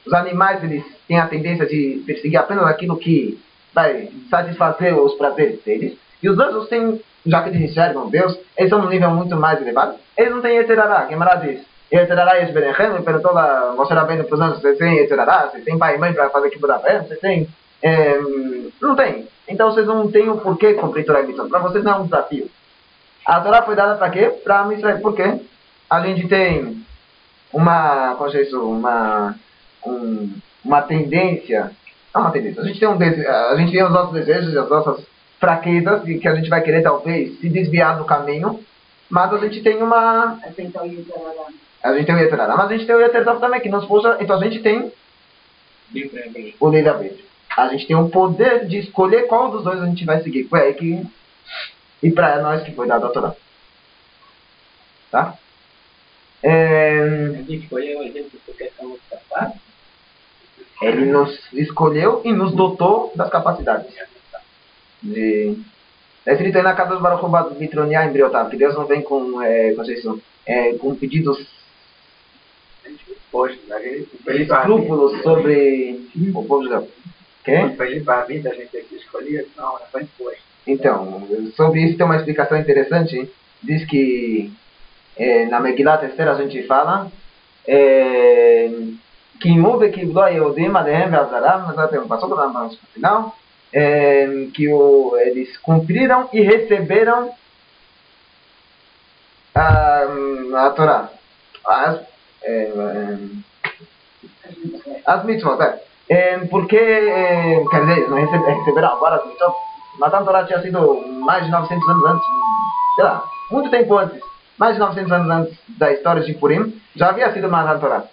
Os animais eles têm a tendência de perseguir apenas aquilo que vai satisfazer os prazeres deles. E os anjos têm, já que eles enxergam Deus, eles estão num nível muito mais elevado. Eles não têm Yetzirará. Gemara diz, Yetzirará e Esberechem, ele perguntou lá, Moshe Rabbeinu para os anjos, vocês têm Yetzirará? Vocês têm pai e mãe para fazer que mudar para vocês têm? Não tem. Então vocês não têm o porquê cumprir Torá e Mitzvot. Para vocês não é um desafio. A Torá foi dada para quê? Para Israel. Por quê? A gente tem uma tendência, não uma tendência, a gente tem os nossos desejos e as nossas fraquezas e que a gente vai querer talvez se desviar do caminho, mas a gente tem A gente tem o Yetzirará, mas a gente tem o Yetzirará também que nos puxa, então a gente tem o livre-arbítrio. A gente tem o poder de escolher qual dos dois a gente vai seguir. Foi aí que e para nós que foi dado a Torá. Tá? A gente escolheu a gente porque estamos capazes. Ele nos escolheu e nos dotou das capacidades. Está escrito aí na casa dos Baruch Hu Mitroniá em Briotav, que Deus não vem com pedidos escrúpulos sobre o povo judeu. Foi limpar a vida, a gente aqui escolhia, não foi imposto. Então, sobre isso tem uma explicação interessante. Diz que na Megilat Esther a gente fala Kimu vekiblo Yehudim alehem ve'azaram, nós já passou para o final, que eles cumpriram e receberam a Torá, as mitzvot, porque, quer dizer, eles não receberam agora as mitzvot. Matan Torá tinha sido mais de 900 anos antes, sei lá, muito tempo antes, mais de 900 anos antes da história de Purim, já havia sido Matan Torá.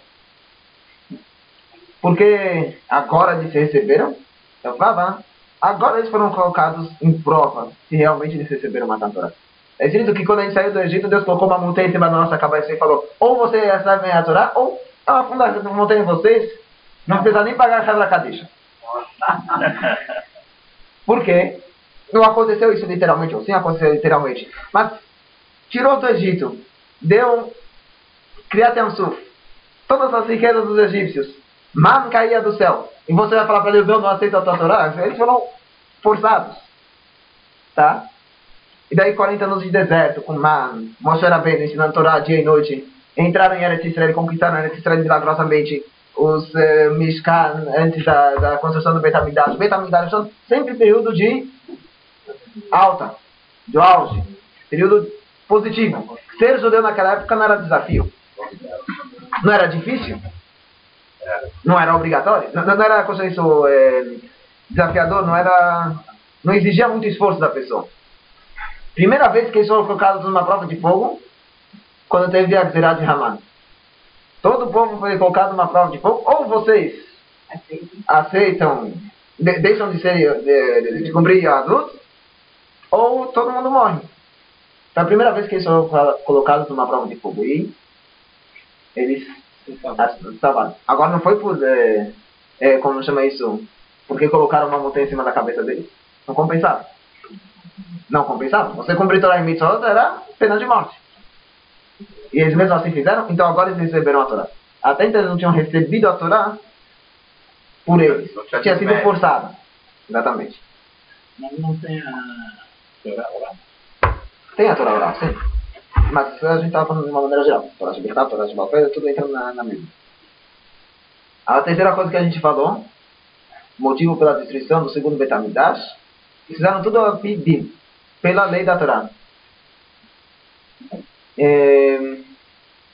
Porque agora eles receberam, então, agora eles foram colocados em prova se realmente eles receberam Matan Torá. É escrito que quando a gente saiu do Egito, Deus colocou uma montanha em cima da nossa cabeça e falou: ou você recebe a Torá, ou eu afundo a montanha em vocês, não precisa nem pagar a Hebra Kadisha. Por quê? Não aconteceu isso literalmente, ou sim aconteceu literalmente. Mas tirou do Egito, deu Kriyat Yamsuf, todas as riquezas dos egípcios, man caía do céu. E você vai falar para eles: não aceito a tua Torá? Eles foram forçados. Tá? E daí 40 anos de deserto, com man, Moshe Rabbeinu ensinando Torá dia e noite. Entraram em Eretz Israel, conquistaram Eretz Israel milagrosamente. Os Mishkan, antes da construção do Beit HaMikdash. O Beit HaMikdash são sempre período de alta, do auge, período positivo. Ser judeu naquela época não era desafio. Não era difícil. Não era obrigatório. Não era isso, desafiador, não exigia muito esforço da pessoa. Primeira vez que eles foram colocados numa prova de fogo, quando teve a Gzerá de Haman. Todo o povo foi colocado numa prova de fogo. Ou vocês aceitam, deixam de cumprir a luz, ou todo mundo morre. Foi a primeira vez que eles foram colocados numa prova de fogo. E eles estavam. Agora não foi por, como chama isso, porque colocaram uma montanha em cima da cabeça deles. Não compensava. Não compensava. Você cumprir Torá e Mitzvot era pena de morte. E eles mesmo assim fizeram, então agora eles receberam a Torá. Até então eles não tinham recebido a Torá por eles. Tinha sido forçada. Exatamente. Mas não tem a Torá oral. Tem a Torá oral, sim. Mas a gente estava falando de uma maneira geral. Torá de Bertá, Torá de Balpé, tudo entrando na mesma. A terceira coisa que a gente falou, motivo pela destruição do segundo Beit HaMikdash, fizeram tudo a pedir, pela lei da Torá.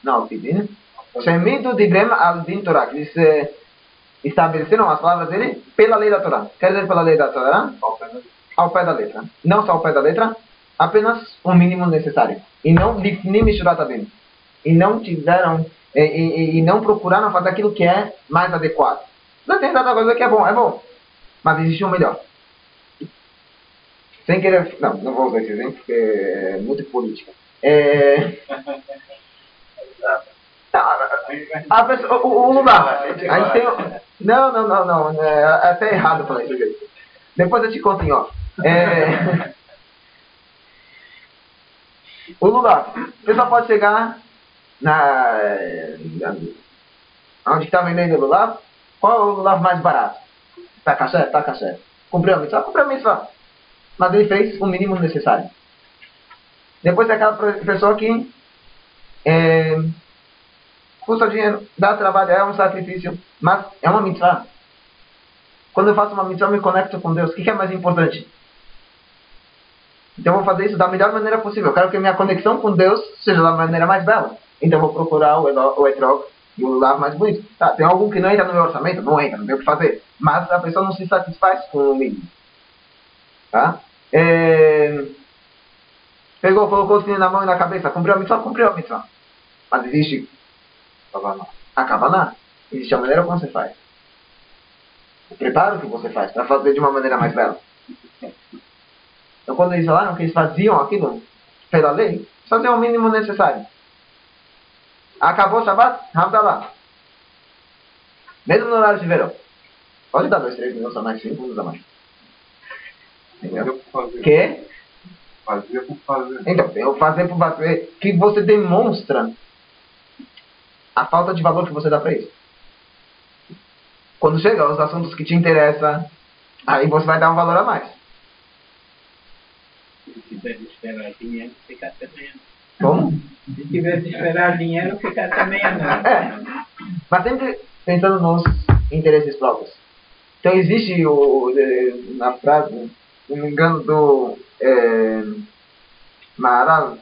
Não, pedir. Shemidu Divrem al-Din Torá, que eles estabeleceram as palavras dele pela lei da Torá. Quer dizer, pela lei da Torá? Ao pé da letra. Não só ao pé da letra, apenas o mínimo necessário. E não Lifnim Mishurat Abim. E não tiveram, e não procuraram fazer aquilo que é mais adequado. Não tem tanta coisa que é bom. Mas existe um melhor. Sem querer... Não vou usar esse exemplo, porque é muito política. A pessoa, o Lula, a gente tem... Não, é até errado falar isso aqui. Depois eu te conto em off. O Lula, o pessoal pode chegar onde está vendendo o Lula. Qual é o Lula mais barato? Tá caché. Cumpriu a missão? Mas ele fez o mínimo necessário. Depois é aquela pessoa que custa dinheiro, dá trabalho, é um sacrifício, mas é uma mitzvah. Quando eu faço uma mitzvah, eu me conecto com Deus. O que é mais importante? Então eu vou fazer isso da melhor maneira possível. Eu quero que a minha conexão com Deus seja da maneira mais bela. Então eu vou procurar o etrog e o lulav mais bonito. Tá, tem algum que não entra no meu orçamento? Não entra, não tem o que fazer. Mas a pessoa não se satisfaz com o mínimo. Tá? Pegou, colocou o sininho na mão e na cabeça. Cumpriu a mitzvah. Mas existe a Kavaná. Existe a maneira como você faz. O preparo que você faz para fazer de uma maneira mais bela. Então quando eles falaram que eles faziam aquilo pela lei, faziam o mínimo necessário. Acabou o Shabbat, Havdalah. Mesmo no horário de verão. Pode dar 2, 3 minutos a mais, 5 minutos a mais. Entendeu? Que? Fazer por fazer. Então, tem o fazer por fazer, que você demonstra a falta de valor que você dá para isso. Quando chega aos assuntos que te interessam, aí você vai dar um valor a mais. Se tiver de esperar dinheiro, fica até meia. Como? Se tiver de esperar dinheiro, fica até meia-noite. Mas sempre pensando nos interesses próprios. Então existe na frase, se não me engano, do Maharal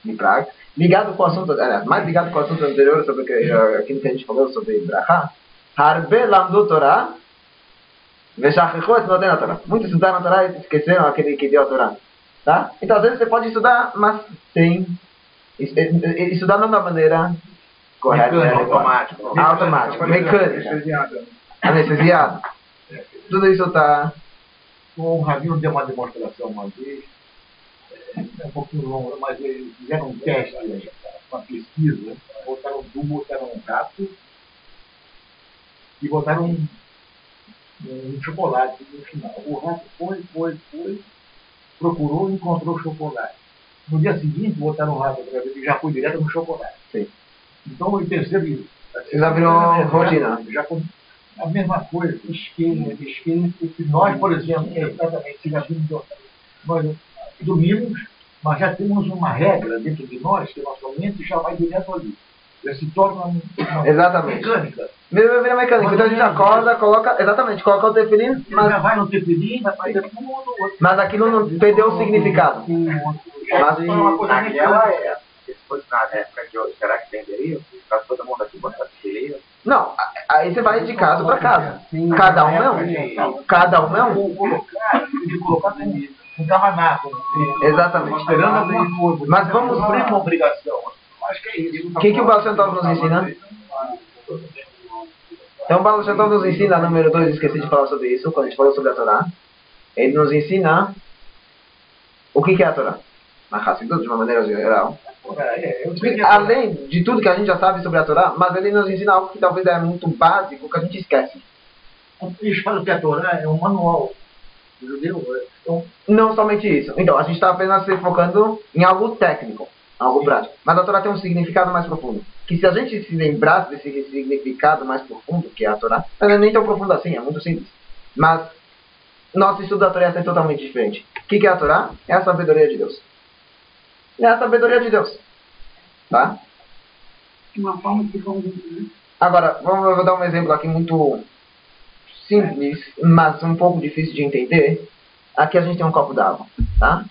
de Praga, ligado com o assunto, mais ligado com o assunto anterior sobre aquilo que a gente falou sobre Braha, Harbe Lamdu Torah, Veshachichu et Noten Torah. Muitos estudaram a Torá e esqueceram aquele que deu a Torá. Tá? Então às vezes você pode estudar, mas sem estudar não da maneira correta, automático, mecânica, anestesiado. Tudo isso está... O Rabino deu uma demonstração uma vez, um pouquinho longa, mas eles fizeram um teste, uma pesquisa, botaram um gato e botaram um chocolate no final. O rato foi, procurou e encontrou o chocolate. No dia seguinte, botaram o rato outra vez e já foi direto no chocolate. Sim. Então, ele percebeu. Já virou rotina. Já a mesma coisa, esquema, que nós, por exemplo, exatamente, nós dormimos, mas já temos uma regra dentro de nós, que nossa mente já vai direto ali. Já se torna uma exatamente. Mecânica. Vira mecânica. Então a gente acorda, coloca o tefilim, mas já vai no tefilim, vai fazer tudo. Mas aquilo não perdeu o significado. Mas naquela época, se fosse na época de hoje, será que venderia? Para todo mundo aqui botar tefilim? Não, aí você vai de casa para casa. Cada um é um. Cada um é um. Colocar um carranaco. Exatamente. Esperando alguma coisa. Mas vamos cumprir uma obrigação. Acho que é isso. O que o Baal Shem Tov nos ensina? Então o Baal Shem Tov nos ensina, número 2, esqueci de falar sobre isso, quando a gente falou sobre a Torá. Ele nos ensina o que é a Torá. Na Hassidut, de uma maneira geral. Além de tudo que a gente já sabe sobre a Torá, mas ele nos ensina algo que talvez é muito básico, que a gente esquece. Eles falam que a Torá é um manual do judeu. Então, não somente isso. Então, a gente está apenas se focando em algo técnico, algo prático. Mas a Torá tem um significado mais profundo. Que se a gente se lembrasse desse significado mais profundo, que é a Torá, não é nem tão profundo assim, é muito simples. Mas nosso estudo da Torá é totalmente diferente. O que é a Torá? É a sabedoria de Deus. É a sabedoria de Deus. Tá? Uma forma de conviver. Agora, eu vou dar um exemplo aqui muito simples, mas um pouco difícil de entender. Aqui a gente tem um copo d'água. Tá?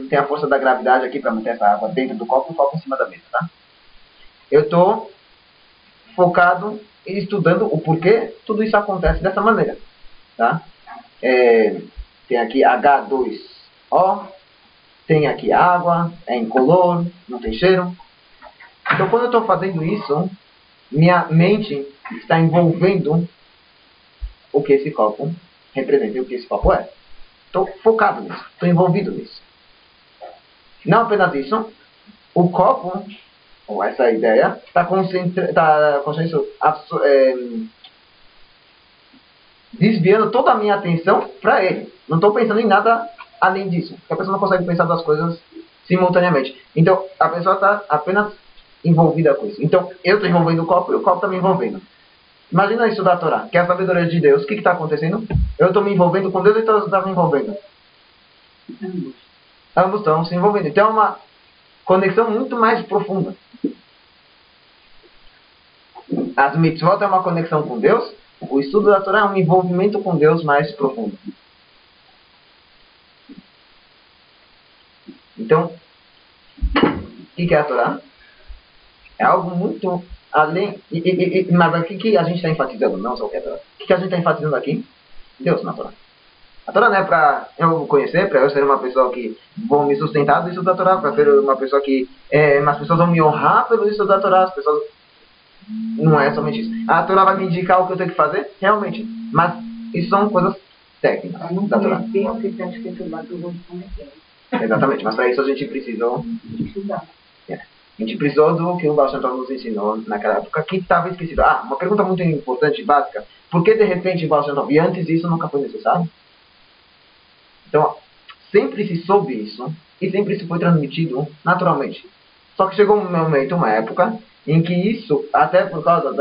Tem a força da gravidade aqui para manter essa água dentro do copo e o copo em cima da mesa. Tá? Eu estou focado e estudando o porquê tudo isso acontece dessa maneira. Tá? Tem aqui H2O. Tem aqui água, é incolor, não tem cheiro. Então, quando eu estou fazendo isso, minha mente está envolvendo o que esse copo representa e o que esse copo é. Estou focado nisso, estou envolvido nisso. Não apenas isso, o copo, ou essa ideia, está desviando toda a minha atenção para ele. Não estou pensando em nada além disso, porque a pessoa não consegue pensar das coisas simultaneamente. Então, a pessoa está apenas envolvida com isso. Então, eu estou envolvendo o copo e o copo está me envolvendo. Imagina isso da Torá, que é a sabedoria de Deus. O que está acontecendo? Eu estou me envolvendo com Deus e Deus está me envolvendo. Ambos estão se envolvendo. Então, é uma conexão muito mais profunda. As mitzvot é uma conexão com Deus. O estudo da Torá é um envolvimento com Deus mais profundo. Então, o que é a Torá? É algo muito além. Mas o que a gente está enfatizando? Não só o que é a Torá. O que a gente está enfatizando aqui? Deus na Torá. A Torá não é para eu conhecer, para eu ser uma pessoa que vou me sustentar do estudo da Torá, para ser uma pessoa que as pessoas vão me honrar pelo estudo da Torá. As pessoas... Não é somente isso. A Torá vai me indicar o que eu tenho que fazer? Realmente. Mas isso são coisas técnicas da Torá. O que está escrito lá que eu vou cometer. Exatamente, mas para isso a gente precisou Estudar. A gente precisou do que o Baal Shem Tov nos ensinou naquela época, que estava esquecido. Uma pergunta muito importante e básica. Por que de repente o Baal Shem Tov? E antes isso nunca foi necessário? Então, sempre se soube isso e sempre se foi transmitido naturalmente. Só que chegou um momento, uma época, em que isso, até por causa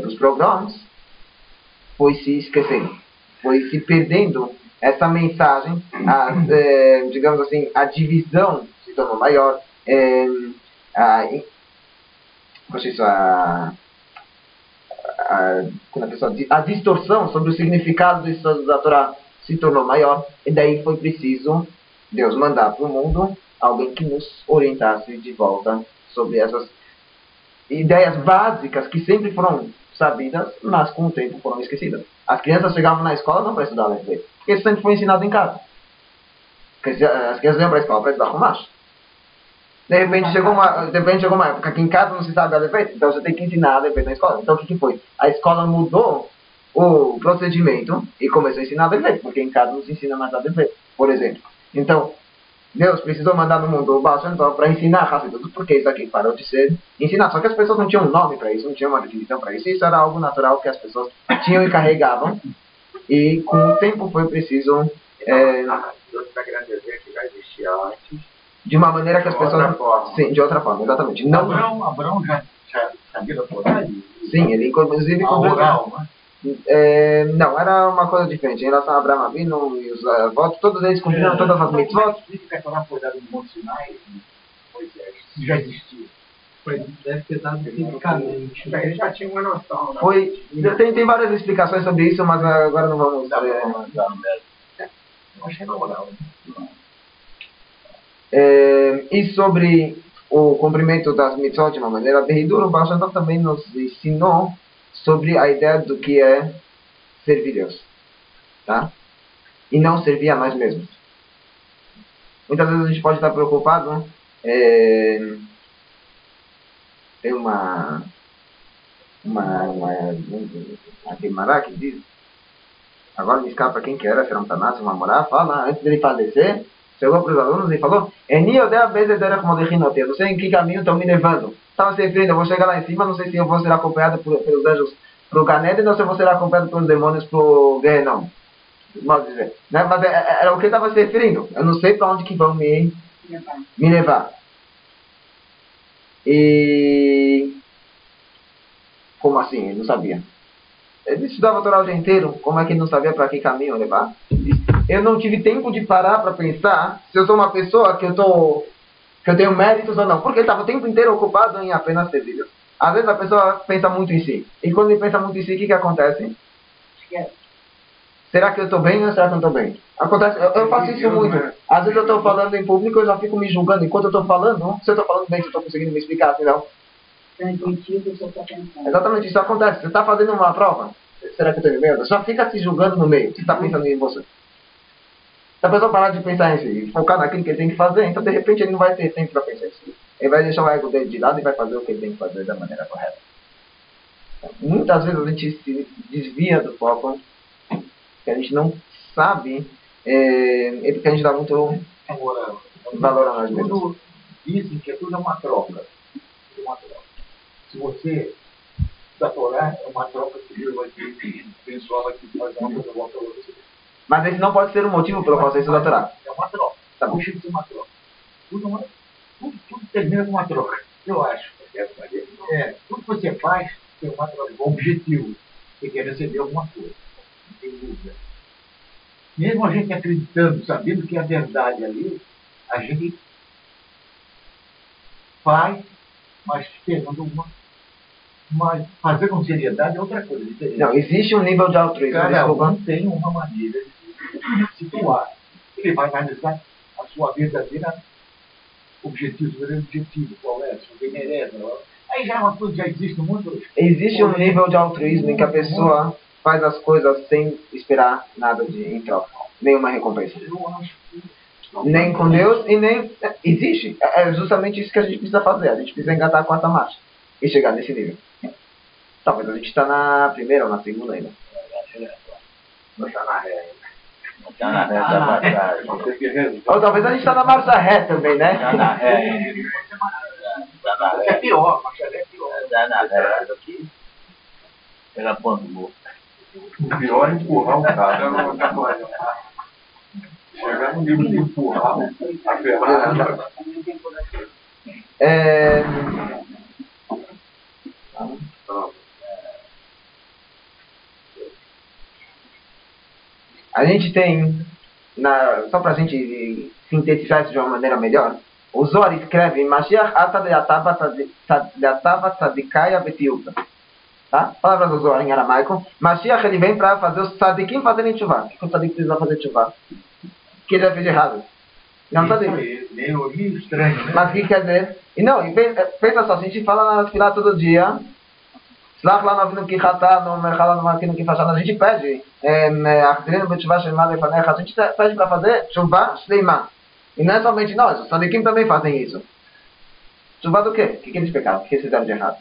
dos programas, foi se esquecendo. Foi se perdendo essa mensagem, digamos assim, a divisão se tornou maior, isso, quando a distorção sobre o significado dos estudos da Torá se tornou maior, e daí foi preciso Deus mandar para o mundo alguém que nos orientasse de volta sobre essas ideias básicas que sempre foram sabidas, mas com o tempo foram esquecidas. As crianças chegavam na escola não para estudar Levit, porque isso sempre foi ensinado em casa. As crianças iam para a escola para estudar Chumash. De repente chegou uma época que em casa não se sabe a Levit, então você tem que ensinar a Levit na escola. Então o que foi? A escola mudou o procedimento e começou a ensinar a Levit, porque em casa não se ensina mais a Levit, por exemplo. Então, Deus precisou mandar no mundo o Baal Shem Tov para ensinar a Hassidut, porque isso aqui parou de ser ensinado. Só que as pessoas não tinham um nome para isso, não tinham uma definição para isso. Isso era algo natural que as pessoas tinham e carregavam. E com o tempo foi preciso... Está querendo dizer que já existia antes. De uma maneira que as pessoas... outra forma. Sim, de outra forma, exatamente. Não... Abraão já sabia da Torá? Sim, ele inclusive... Oral, né? Não, era uma coisa diferente. Em relação a Abraão Avinu e os avós, todos eles cumpriram todas as mitzvot. Explica que a Torá foi dada no Monte Sinai e Moisés. Isso já existia. Deve ter dado fisicamente. Ele já tinha uma noção. Né? Tem várias explicações sobre isso, mas agora não vamos... Eu acho que era oral. E sobre o cumprimento das mitzvot de uma maneira berridura, o Baal Shem Tov também nos ensinou sobre a ideia do que é servir Deus, tá? E não servir a nós mesmos. Muitas vezes a gente pode estar preocupado. Tem uma Guimarães que diz, agora me escapa quem que era, se era um Tanás, uma Morá, fala, antes dele falecer, chegou para os alunos e falou, eu não sei em que caminho estão me levando. Estava se referindo, eu vou chegar lá em cima, não sei se eu vou ser acompanhado pelos anjos para o Ganeden ou se eu vou ser acompanhado pelos demônios para o Gehenom. Pode dizer. Né? Mas era o que ele estava se referindo. Eu não sei para onde que vão me levar. E... Como assim? Ele não sabia. Ele estudava a Torá o dia inteiro. Como é que ele não sabia para que caminho levar? Eu não tive tempo de parar para pensar se eu sou uma pessoa que eu tenho méritos ou não. Porque ele estava o tempo inteiro ocupado em apenas servir Deus. Às vezes a pessoa pensa muito em si. E quando ele pensa muito em si, o que acontece? Será que eu estou bem ou será que eu não estou bem? Acontece, eu faço isso muito. Às vezes eu estou falando em público e eu já fico me julgando. Enquanto eu estou falando, se eu estou falando bem, se eu estou conseguindo me explicar, se não. Exatamente, isso acontece. Você está fazendo uma prova. Será que eu estou indo bem? Você só fica se julgando no meio. Você está pensando em você. Se a pessoa parar de pensar em si e focar naquilo que ele tem que fazer, então de repente ele não vai ter tempo para pensar em si. Ele vai deixar o ego dele de lado e vai fazer o que ele tem que fazer da maneira correta. Muitas vezes a gente se desvia do foco, que a gente não sabe, é porque a gente dá muito valor a nós mesmos. Dizem que tudo é uma troca. Se você da Torá, é uma troca que Deus vai ter, o pessoal vai ter que fazer uma coisa boa para você. Mas esse não pode ser o motivo pelo qual você estuda a Torá. É uma troca. Tá bom. Deixa de ser uma troca. Tudo termina com uma troca. Eu acho. Tudo que você faz tem uma troca, um objetivo. Você quer receber alguma coisa. Não tem dúvida. Mesmo a gente acreditando, sabendo que é a verdade ali, a gente faz, mas esperando mas fazer com seriedade é outra coisa diferente. Não, existe um nível de altruísmo. Cada um tem uma maneira de situar. Ele vai analisar a sua verdadeira objetivo, qual é, se você merece. Aí já é uma coisa que já existe no mundo. Existe um nível de altruísmo em que a pessoa faz as coisas sem esperar nada em troca. Nenhuma recompensa. Eu acho que... Nem com Deus e nem... Existe. É justamente isso que a gente precisa fazer. A gente precisa engatar a quarta marcha e chegar nesse nível. Talvez a gente está na primeira ou na segunda ainda. Não está na ré ainda. Não está na ré, está para trás. Ou talvez a gente está na marcha ré também, né? Está na ré. Está na ré. É pior, mas é pior. Está na ré. Aqui. Pela ponta do morro. O pior é empurrar o cara. Chegar no nível de empurrar a Ferrari. A gente tem, só para a gente sintetizar isso de uma maneira melhor, O Zohar escreve Mashiach ata leatava tzadikaya betiuta. Tá? Palavra do Zohar em aramaico. Mashiach ele vem para fazer os tzadikim fazerem tshuva. O que o tzadik precisa fazer tshuva? O que ele já fez de errado? Não tzadik. Meio estranho, né? Mas o que quer dizer? E não, pensa só, se a gente fala na fila todo dia, Slach lá no que ratá, no mercado, no maquino que faz, a gente pede, a gente pede para fazer tshuva shleima. E não é somente nós, os tzadikim também fazem isso. Tshuva do quê? O que eles pecaram? O que eles fizeram de errado?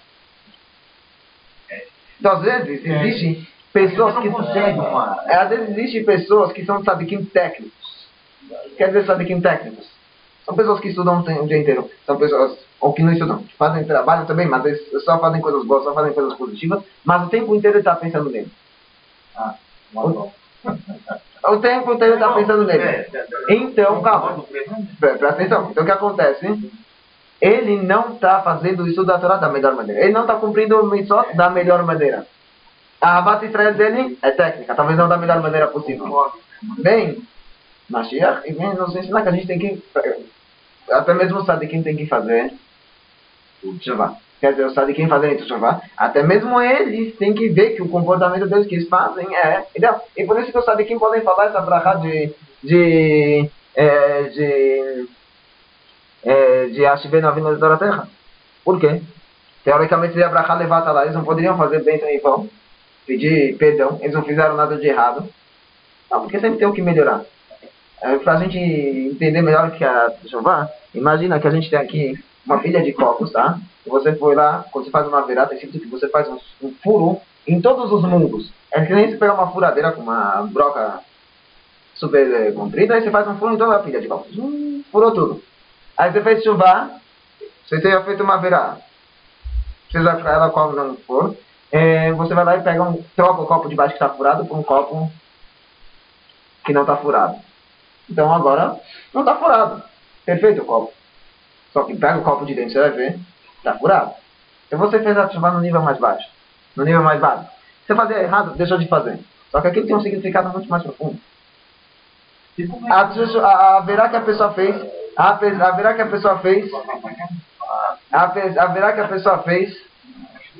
Então, às vezes, existem pessoas que... Às vezes existem pessoas que são tzadikim técnicos. Quer dizer tzadikim técnicos? São pessoas que estudam o dia inteiro. São pessoas, ou que não estudam, que fazem trabalho também, mas eles só fazem coisas boas, só fazem coisas positivas, mas o tempo inteiro ele está pensando nele. O tempo inteiro ele está pensando nele. Então, calma. Presta atenção. Então, o que acontece? Ele não está fazendo o estudo da Torá da melhor maneira. Ele não está cumprindo o mitzvot da melhor maneira. A Ahavat Israel dele é técnica, talvez não da melhor maneira possível. Bem, Mashiach e vem nos ensinar que a gente tem que... Até mesmo o tzadikim tem que fazer o tshuva. Quer dizer, o tzadikim fazendo o tshuva, até mesmo eles têm que ver que o comportamento deles que eles fazem é ideal. E por isso que os tzadikim podem falar essa brachá de Ashivenu Avinu da terra. Por quê? Teoricamente seria brachá levata lá, eles não poderiam fazer bem sem pão, pedir perdão, eles não fizeram nada de errado. Não, porque sempre tem o que melhorar. Para a gente entender melhor que a Jeová, imagina que a gente tem aqui uma pilha de copos, tá? E você foi lá, quando você faz uma virada, é escrito que você faz um furo em todos os mundos. É que nem você pegar uma furadeira com uma broca super comprida, aí você faz um furo em toda a pilha de copos. Furou tudo. Aí você fez chuva, você tenha feito uma virada. Seja ela qual não for, você vai lá e pega troca o copo de baixo que está furado por um copo que não está furado. Então agora não está furado. Perfeito o copo. Só que pega o copo de dentro, você vai ver, está furado. Então você fez a chuva no nível mais baixo. No nível mais baixo. Você fazia errado, deixou de fazer. Só que aquilo tem um significado muito mais profundo. A verá que a pessoa fez, a verá que a pessoa fez,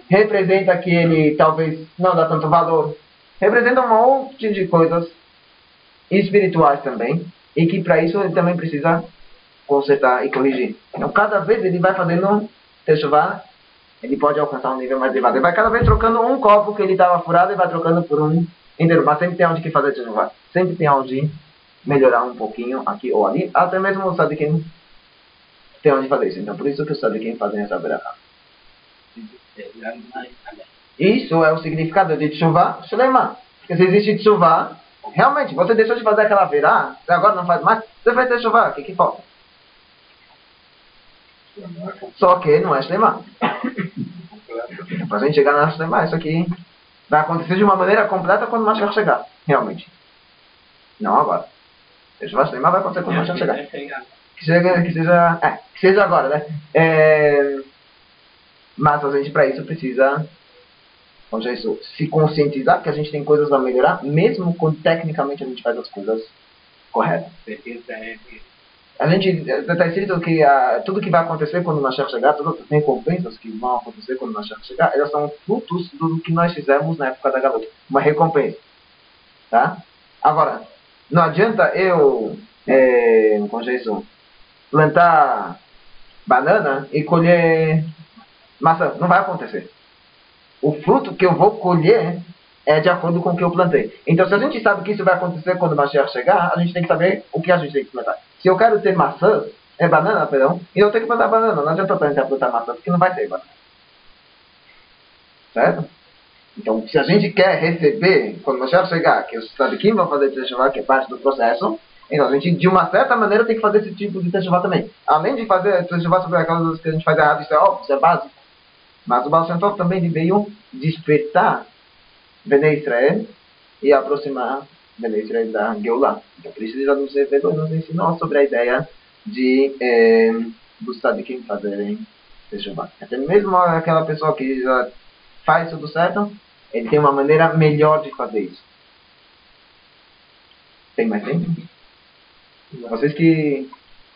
representa que ele talvez não dá tanto valor. Representa um monte de coisas espirituais também. E que para isso ele também precisa consertar e corrigir. Então cada vez ele vai fazendo techuvá, ele pode alcançar um nível mais elevado. Ele vai cada vez trocando um copo que ele estava furado e vai trocando por um inteiro. Mas sempre tem onde que fazer techuvá. Sempre tem onde melhorar um pouquinho aqui ou ali. Até mesmo o tzadikim tem onde fazer isso. Então por isso que os tzadikim fazem essa berachá. Isso é o significado de tshuva shleima. Porque se existe tshuva, realmente, você deixou de fazer aquela verá, você agora não faz mais, você vai ter tshuva, o que falta? Só que não é shleima. Para a gente chegar na shleima, isso aqui vai acontecer de uma maneira completa quando o Mashiach chegar. Realmente. Não agora. O tshuva shleima vai acontecer quando o Mashiach chegar. Que seja agora, né? Mas a gente para isso precisa, como já disse, se conscientizar que a gente tem coisas a melhorar, mesmo quando tecnicamente a gente faz as coisas corretas. A gente está escrito que tudo que vai acontecer quando o Mashiach chegar, todas as recompensas que vão acontecer quando o Mashiach chegar, elas são frutos do que nós fizemos na época da Galut. Uma recompensa. Tá? Agora, não adianta eu, como já disse, plantar banana e colher maçã. Não vai acontecer. O fruto que eu vou colher é de acordo com o que eu plantei. Então, se a gente sabe que isso vai acontecer quando o Mashiach chegar, a gente tem que saber o que a gente tem que plantar. Se eu quero ter maçã, banana, perdão, e eu tenho que plantar banana. Não adianta eu plantar maçã, porque não vai ter banana. Certo? Então, se a gente quer receber, quando o Mashiach chegar, que os tzadikim vão fazer techuvá, que é parte do processo, então a gente, de uma certa maneira, tem que fazer esse tipo de techuvá também. Além de fazer techuvá sobre aquelas coisas que a gente faz errado, isso é óbvio, isso é básico. Mas o Baal Shem Tov também veio despertar Bnei Israel e aproximar Bnei Israel da Geulah. Então por isso ele já nos revelou, nos ensinou sobre a ideia de dos tzadikim fazerem techuvá. Até mesmo aquela pessoa que já faz tudo certo, ele tem uma maneira melhor de fazer isso. Tem mais tempo? Vocês que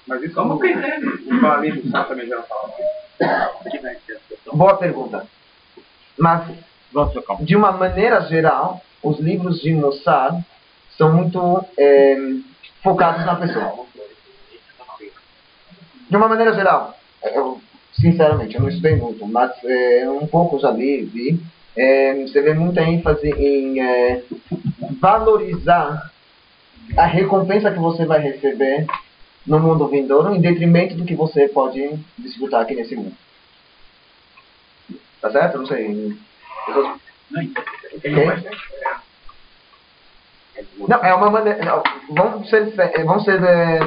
Mas isso como que o Valim do Sá também já fala. Boa pergunta. Mas, de uma maneira geral, os livros de Mussar são muito focados na pessoa. De uma maneira geral, eu, sinceramente, eu não estudei muito, mas um pouco já vi. Você vê muita ênfase em valorizar a recompensa que você vai receber no mundo vindouro, em detrimento do que você pode desfrutar aqui nesse mundo. Tá certo? Não sei. Okay? Não, é uma maneira. Não, vamos ser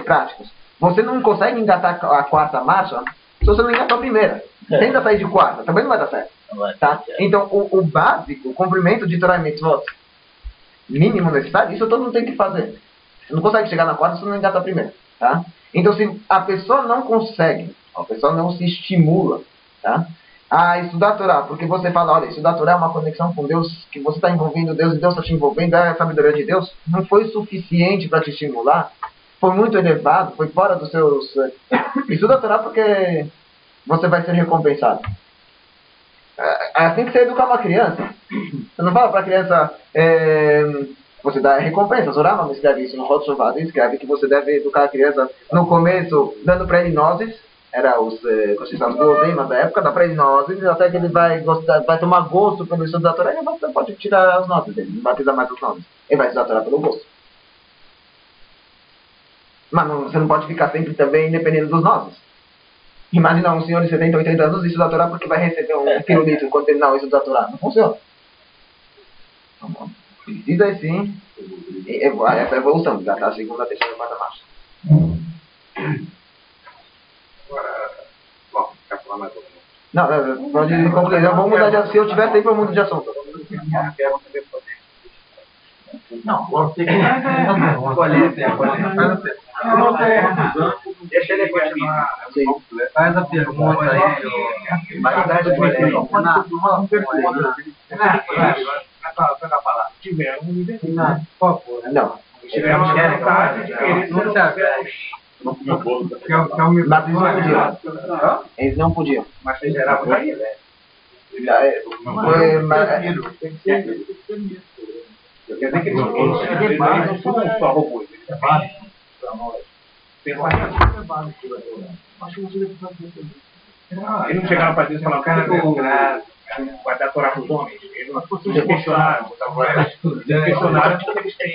práticos. Você não consegue engatar a quarta marcha se você não engatar a primeira. Tenta sair de quarta, também não vai dar certo. Tá? Então, o básico, o cumprimento de Torah e Mitzvot mínimo necessário, isso todo mundo tem que fazer. Você não consegue chegar na quarta se você não engata a primeira. Tá? Então, se a pessoa não consegue, a pessoa não se estimula, tá? A estudar a Torá, porque você fala, olha, estudar a Torá é uma conexão com Deus, que você está envolvendo Deus e Deus está te envolvendo, é a sabedoria de Deus, não foi suficiente para te estimular, foi muito elevado, foi fora dos seus... Estuda a Torá porque você vai ser recompensado. É assim que você educa uma criança. Você não fala para a criança, você dá recompensa. Zorama me escreve isso no Hot Shovado, escreve que você deve educar a criança no começo, dando para ele nozes. Era os guloseimas da época, dá para ele nozes, até que ele vai tomar gosto pelo estudo da Torá, e você pode tirar as nozes dele, não vai precisar mais das nozes. Ele vai estudar a Torá pelo gosto. Mas você não pode ficar sempre também dependendo dos nozes. Imagina um senhor de 70, 80 anos estudar a Torá porque vai receber um pirulito enquanto terminar o estudo da Torá. Não funciona. Precisa sim. Essa é a evolução, já está a segunda, a terceira, a quarta marcha. Agora, bom, quer falar mais alguma? Não, pode concluir. Vamos mudar de assunto. Se eu tiver tempo, eu mudo de assunto. Não, você que Deixa ele continuar. faz a pergunta aí. Tiveram uma universidade, por favor. Não. Tivemos vontade de querer Mas eles não podiam. Eles não podiam. mas em geral foi aí, né? Eu quero dizer que eles não são só robôs, eles trabalham para nós. Eles não chegaram para Deus e falaram, cara, vai dar Torá para os homens. Eles não questionaram. Questionaram porque eles têm.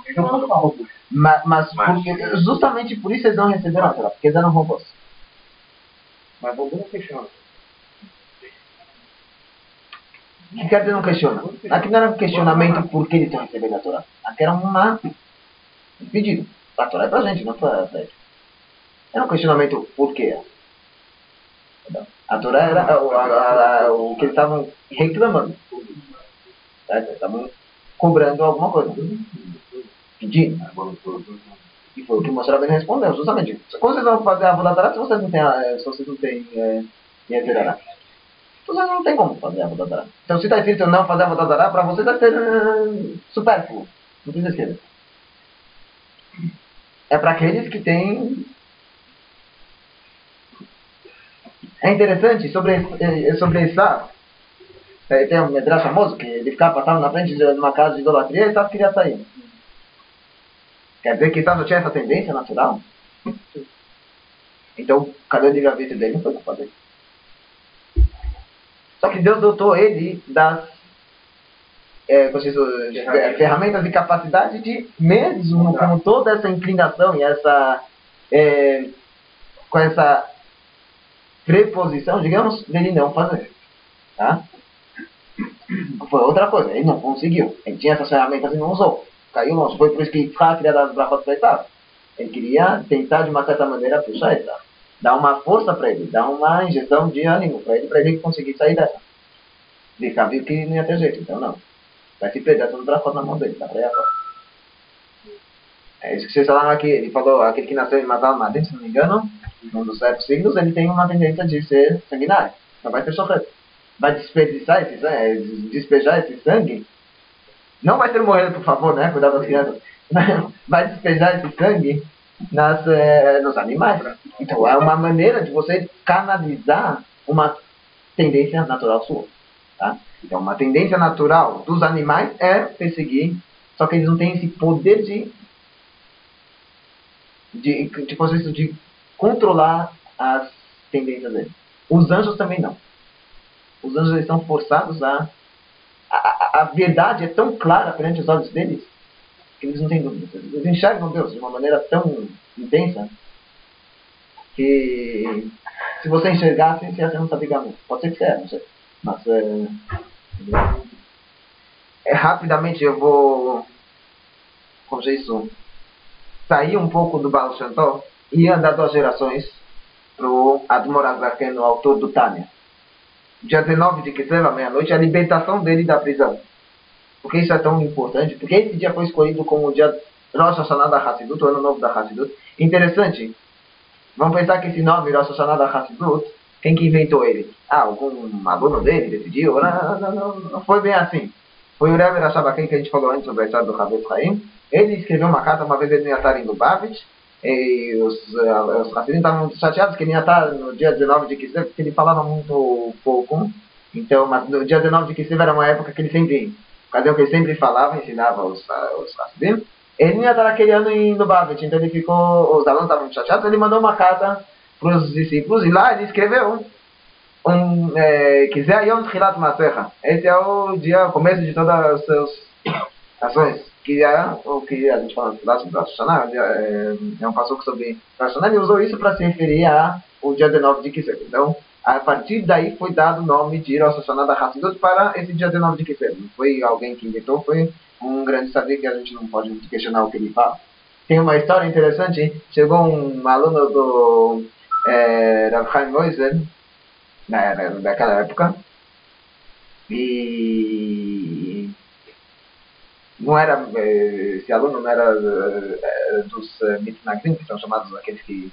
Eles não são só robôs. Mas justamente por isso eles não receberam a Torá, porque eles eram robôs. Mas robô não questiona. O que quer dizer não questiona? Aqui não era um questionamento por que eles estão recebendo a Torá. Aqui era um pedido. A Torá é pra gente, não pra eles. Era um questionamento por quê. A Torá era o que eles estavam reclamando. Eles estavam cobrando alguma coisa. Pedindo. E foi o que o Moshe Rabbeinu respondeu, justamente. Como vocês vão fazer a Avodat Zarah se vocês não têm Yetzirah? Vocês não tem como fazer a Avodat Zarah. Então, se está escrito não fazer a Avodat Zarah, para vocês vai ser supérfluo. Não precisa escrever. É para aqueles que têm... É interessante, sobre Esaú, tem um Medrash famoso, que ele passava na frente de uma casa de idolatria e Esaú queria sair. Quer dizer que Esaú tinha essa tendência natural? Então, cadê o livre-arbítrio dele? Não foi culpa dele. Só que Deus dotou ele das ferramentas e capacidade de, mesmo com toda essa inclinação e com essa preposição, digamos, dele não fazer. Tá? Foi outra coisa, ele não conseguiu. Ele tinha essas ferramentas e não usou. Caiu longe. Foi por isso que Yitzhak queria dar as brachot para Esaú. Ele queria tentar, de uma certa maneira, puxar Esaú. Dar uma força para ele, dar uma injeção de ânimo para ele conseguir sair dessa. Ele sabia que não ia ter jeito, então não. Vai se perder tudo brachot na mão dele, dá para ir agora. É isso que vocês falaram aqui. Ele falou, aquele que nasceu em Mazal Madim, se não me engano, num dos 7 signos, ele tem uma tendência de ser sanguinário. Não vai ser sofrido. Vai desperdiçar despejar esse sangue. Não vai ser morrer, por favor, né? Cuidado das crianças. Vai despejar esse sangue nos animais. Então, é uma maneira de você canalizar uma tendência natural sua. Tá? Então, uma tendência natural dos animais é perseguir, só que eles não têm esse poder de controlar as tendências deles. Os anjos também não. Os anjos eles são forçados a verdade é tão clara perante os olhos deles que eles não têm dúvida. Eles enxergam Deus de uma maneira tão intensa que se você enxergasse, você ia ser um tabigamento. Pode ser que você não sei. Mas rapidamente eu vou, como diz isso, sair um pouco do Baal Shem Tov e andar 2 gerações para o Admor Azaken, o autor do Tânia. Dia 19 de Kislev, à meia-noite, a libertação dele da prisão. Por que isso é tão importante? Porque esse dia foi escolhido como o dia Rosh Hashanah da Hassidut, o ano novo da Hassidut. Interessante, vamos pensar que esse nome, Rosh Hashanah da Hassidut, quem que inventou ele? Algum aluno dele decidiu? Não foi bem assim. Foi o Rebbe Rashabaken, que a gente falou antes sobre a história do Chavetz Chaim. Ele escreveu uma carta, uma vez ele ia estar em Lubavitch, e os Hassidim estavam muito chateados que ele ia estar no dia 19 de Kislev, porque ele falava muito pouco. Então, mas no dia 19 de Kislev era uma época que ele sempre, ocasião que ele sempre falava, ensinava os Hassidim. Ele não ia estar aquele ano em Lubavitch, então ele ficou, os alunos estavam muito chateados, ele mandou uma carta para os discípulos, e lá ele escreveu quiser Yom Tchilat Masecha. Esse é o dia, o começo de todas as suas ações. Que é o que a gente fala sobre Rosh Hashanah, é um passuco sobre Rosh Hashanah, ele usou isso para se referir ao dia 19 de Kislev. Então, a partir daí foi dado o nome de Rosh Hashanah da Hassidut para esse dia 19 de Kislev. Não foi alguém que inventou, foi um grande sábio que a gente não pode muito questionar o que ele fala. Tem uma história interessante, chegou um aluno do Rav Chaim Moiser, daquela época, e não era, esse aluno não era dos mitnagdim, que são chamados aqueles que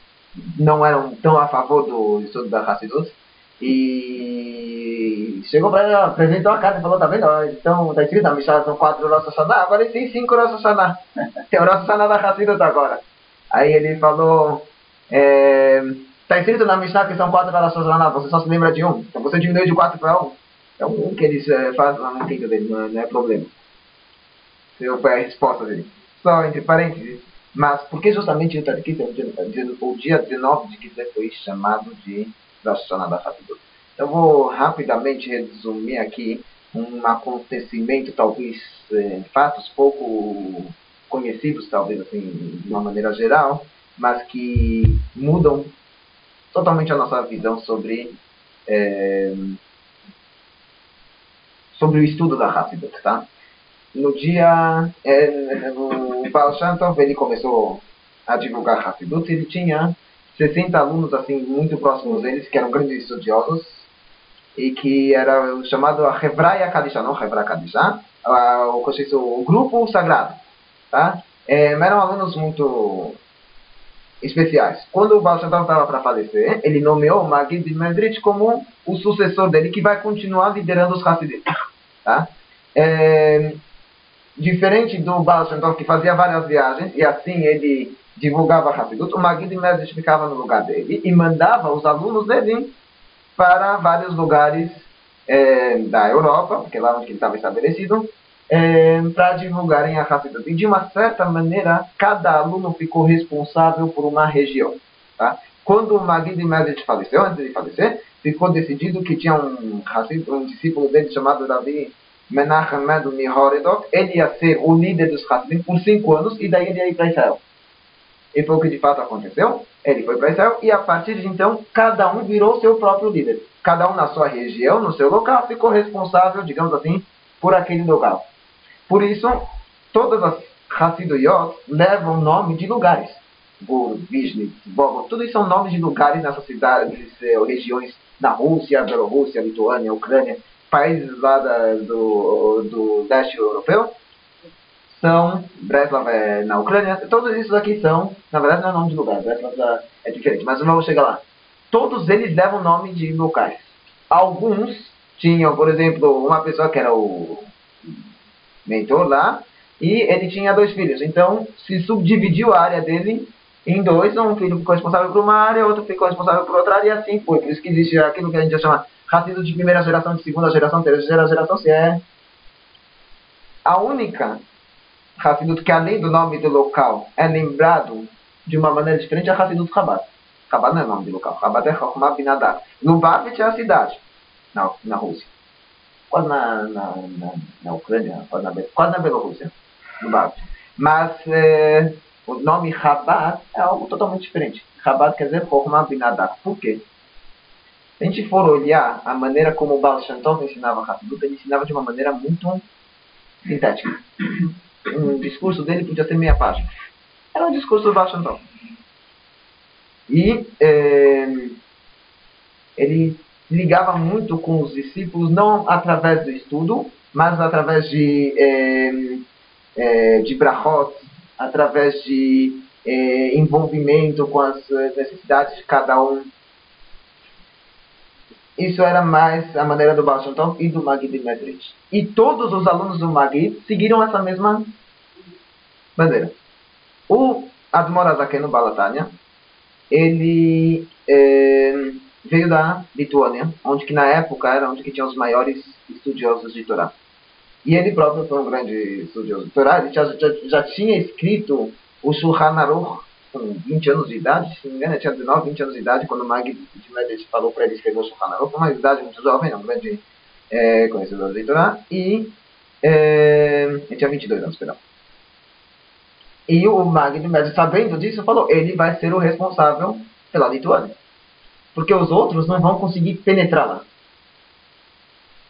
não eram tão a favor do estudo da Hassidut, e chegou para ele, apresentou a carta e falou, tá vendo, então está escrito na Mishnah, são 4 Rosh Hashanah, agora tem 5 Rosh Hashanah, tem o Rosh Hashanah da Hassidut agora. Aí ele falou, está escrito na Mishnah que são 4 Rosh Hashanah, você só se lembra de um, então você diminuiu de 4 para 1. Então um que eles fazem lá no quinto dele, não é problema. Foi a resposta dele. Só entre parênteses, mas por que justamente o dia 19 de Kislev foi chamado de Rosh Hashanah da Hassidut? Eu vou rapidamente resumir aqui um acontecimento, talvez fatos pouco conhecidos, talvez assim, de uma maneira geral, mas que mudam totalmente a nossa visão sobre o estudo da Hassidut, tá? No dia, o Baal Shem Tov, ele começou a divulgar Hassidut, ele tinha 60 alunos assim muito próximos deles, que eram grandes estudiosos, e que era o chamado a Hevraya Kadisha, não Hevra Kadisha, o grupo sagrado, tá? Eram alunos muito especiais. Quando o Baal Shem Tov estava para falecer, ele nomeou o Maggid de Mezritch como o sucessor dele, que vai continuar liderando os Hassidim, tá? Diferente do Baal Shem Tov, que fazia várias viagens, e assim ele divulgava Hassidut, o Maggid de Mezritch ficava no lugar dele e mandava os alunos dele para vários lugares da Europa, porque lá onde ele estava estabelecido, para divulgarem a Hassidut. E de uma certa maneira, cada aluno ficou responsável por uma região. Tá? Quando o Maggid de Mezritch faleceu, antes de falecer, ficou decidido que tinha um discípulo dele chamado Rabi Menachem Mendel Mihoredot, ele ia ser o líder dos Hassidim por 5 anos, e daí ele ia ir para Israel. E foi o que de fato aconteceu. Ele foi para Israel, e a partir de então, cada um virou seu próprio líder. Cada um na sua região, no seu local, ficou responsável, digamos assim, por aquele local. Por isso, todas as Hassiduyot levam nome de lugares. Bur, Vizhnitz, Bogor, tudo isso são nomes de lugares nessas cidades, regiões na Rússia, Bielorrússia, Lituânia, Ucrânia, países lá do leste europeu, são Breslav na Ucrânia, todos esses aqui são, na verdade não é nome de lugar, Breslav é diferente, mas vamos chegar lá. Todos eles levam nome de locais. Alguns tinham, por exemplo, uma pessoa que era o mentor lá, e ele tinha 2 filhos, então se subdividiu a área dele Em dois, um filho ficou responsável por uma área, outro ficou responsável por outra área, e assim foi. Por isso que existe aquilo que a gente chama Hassidut de primeira geração, de segunda geração, terceira geração, se é a única Hassidut que, além do nome do local, é lembrado de uma maneira diferente, é a Hassidut Chabad. Chabad não é nome de local, Chabad é Chokhmah Binadar. Lubavitch é a cidade, na Rússia. Quase na Ucrânia, quase na Bielorrússia, Lubavitch. Mas o nome Chabad é algo totalmente diferente. Chabad quer dizer Chokhmah Binadar. Por quê? Se a gente for olhar a maneira como o Baal Shem Tov ensinava Hassidut, ele ensinava de uma maneira muito sintética. Um discurso dele podia ter meia página. Era um discurso do Baal Shem Tov. E ele ligava muito com os discípulos, não através do estudo, mas através de brachot, através de envolvimento com as necessidades de cada um. Isso era mais a maneira do Baal Shem Tov e do Maggid Medrich. E todos os alunos do Maggid seguiram essa mesma bandeira. O Admor Azaken no Baal HaTanya, ele veio da Lituânia, onde que na época era onde que tinha os maiores estudiosos de Torá. E ele próprio foi um grande estudioso de Torá. Ele já tinha escrito o Shulchan Aruch com 20 anos de idade, se não me engano, ele tinha 19, 20 anos de idade, quando o Maggid Medrich falou para ele escrever o Shulchan Aruch, uma idade muito jovem, um grande conhecedor de Torá, e ele tinha 22 anos, perdão. E o Maggid Medrich, sabendo disso, falou, ele vai ser o responsável pela Lituânia. Porque os outros não vão conseguir penetrar lá.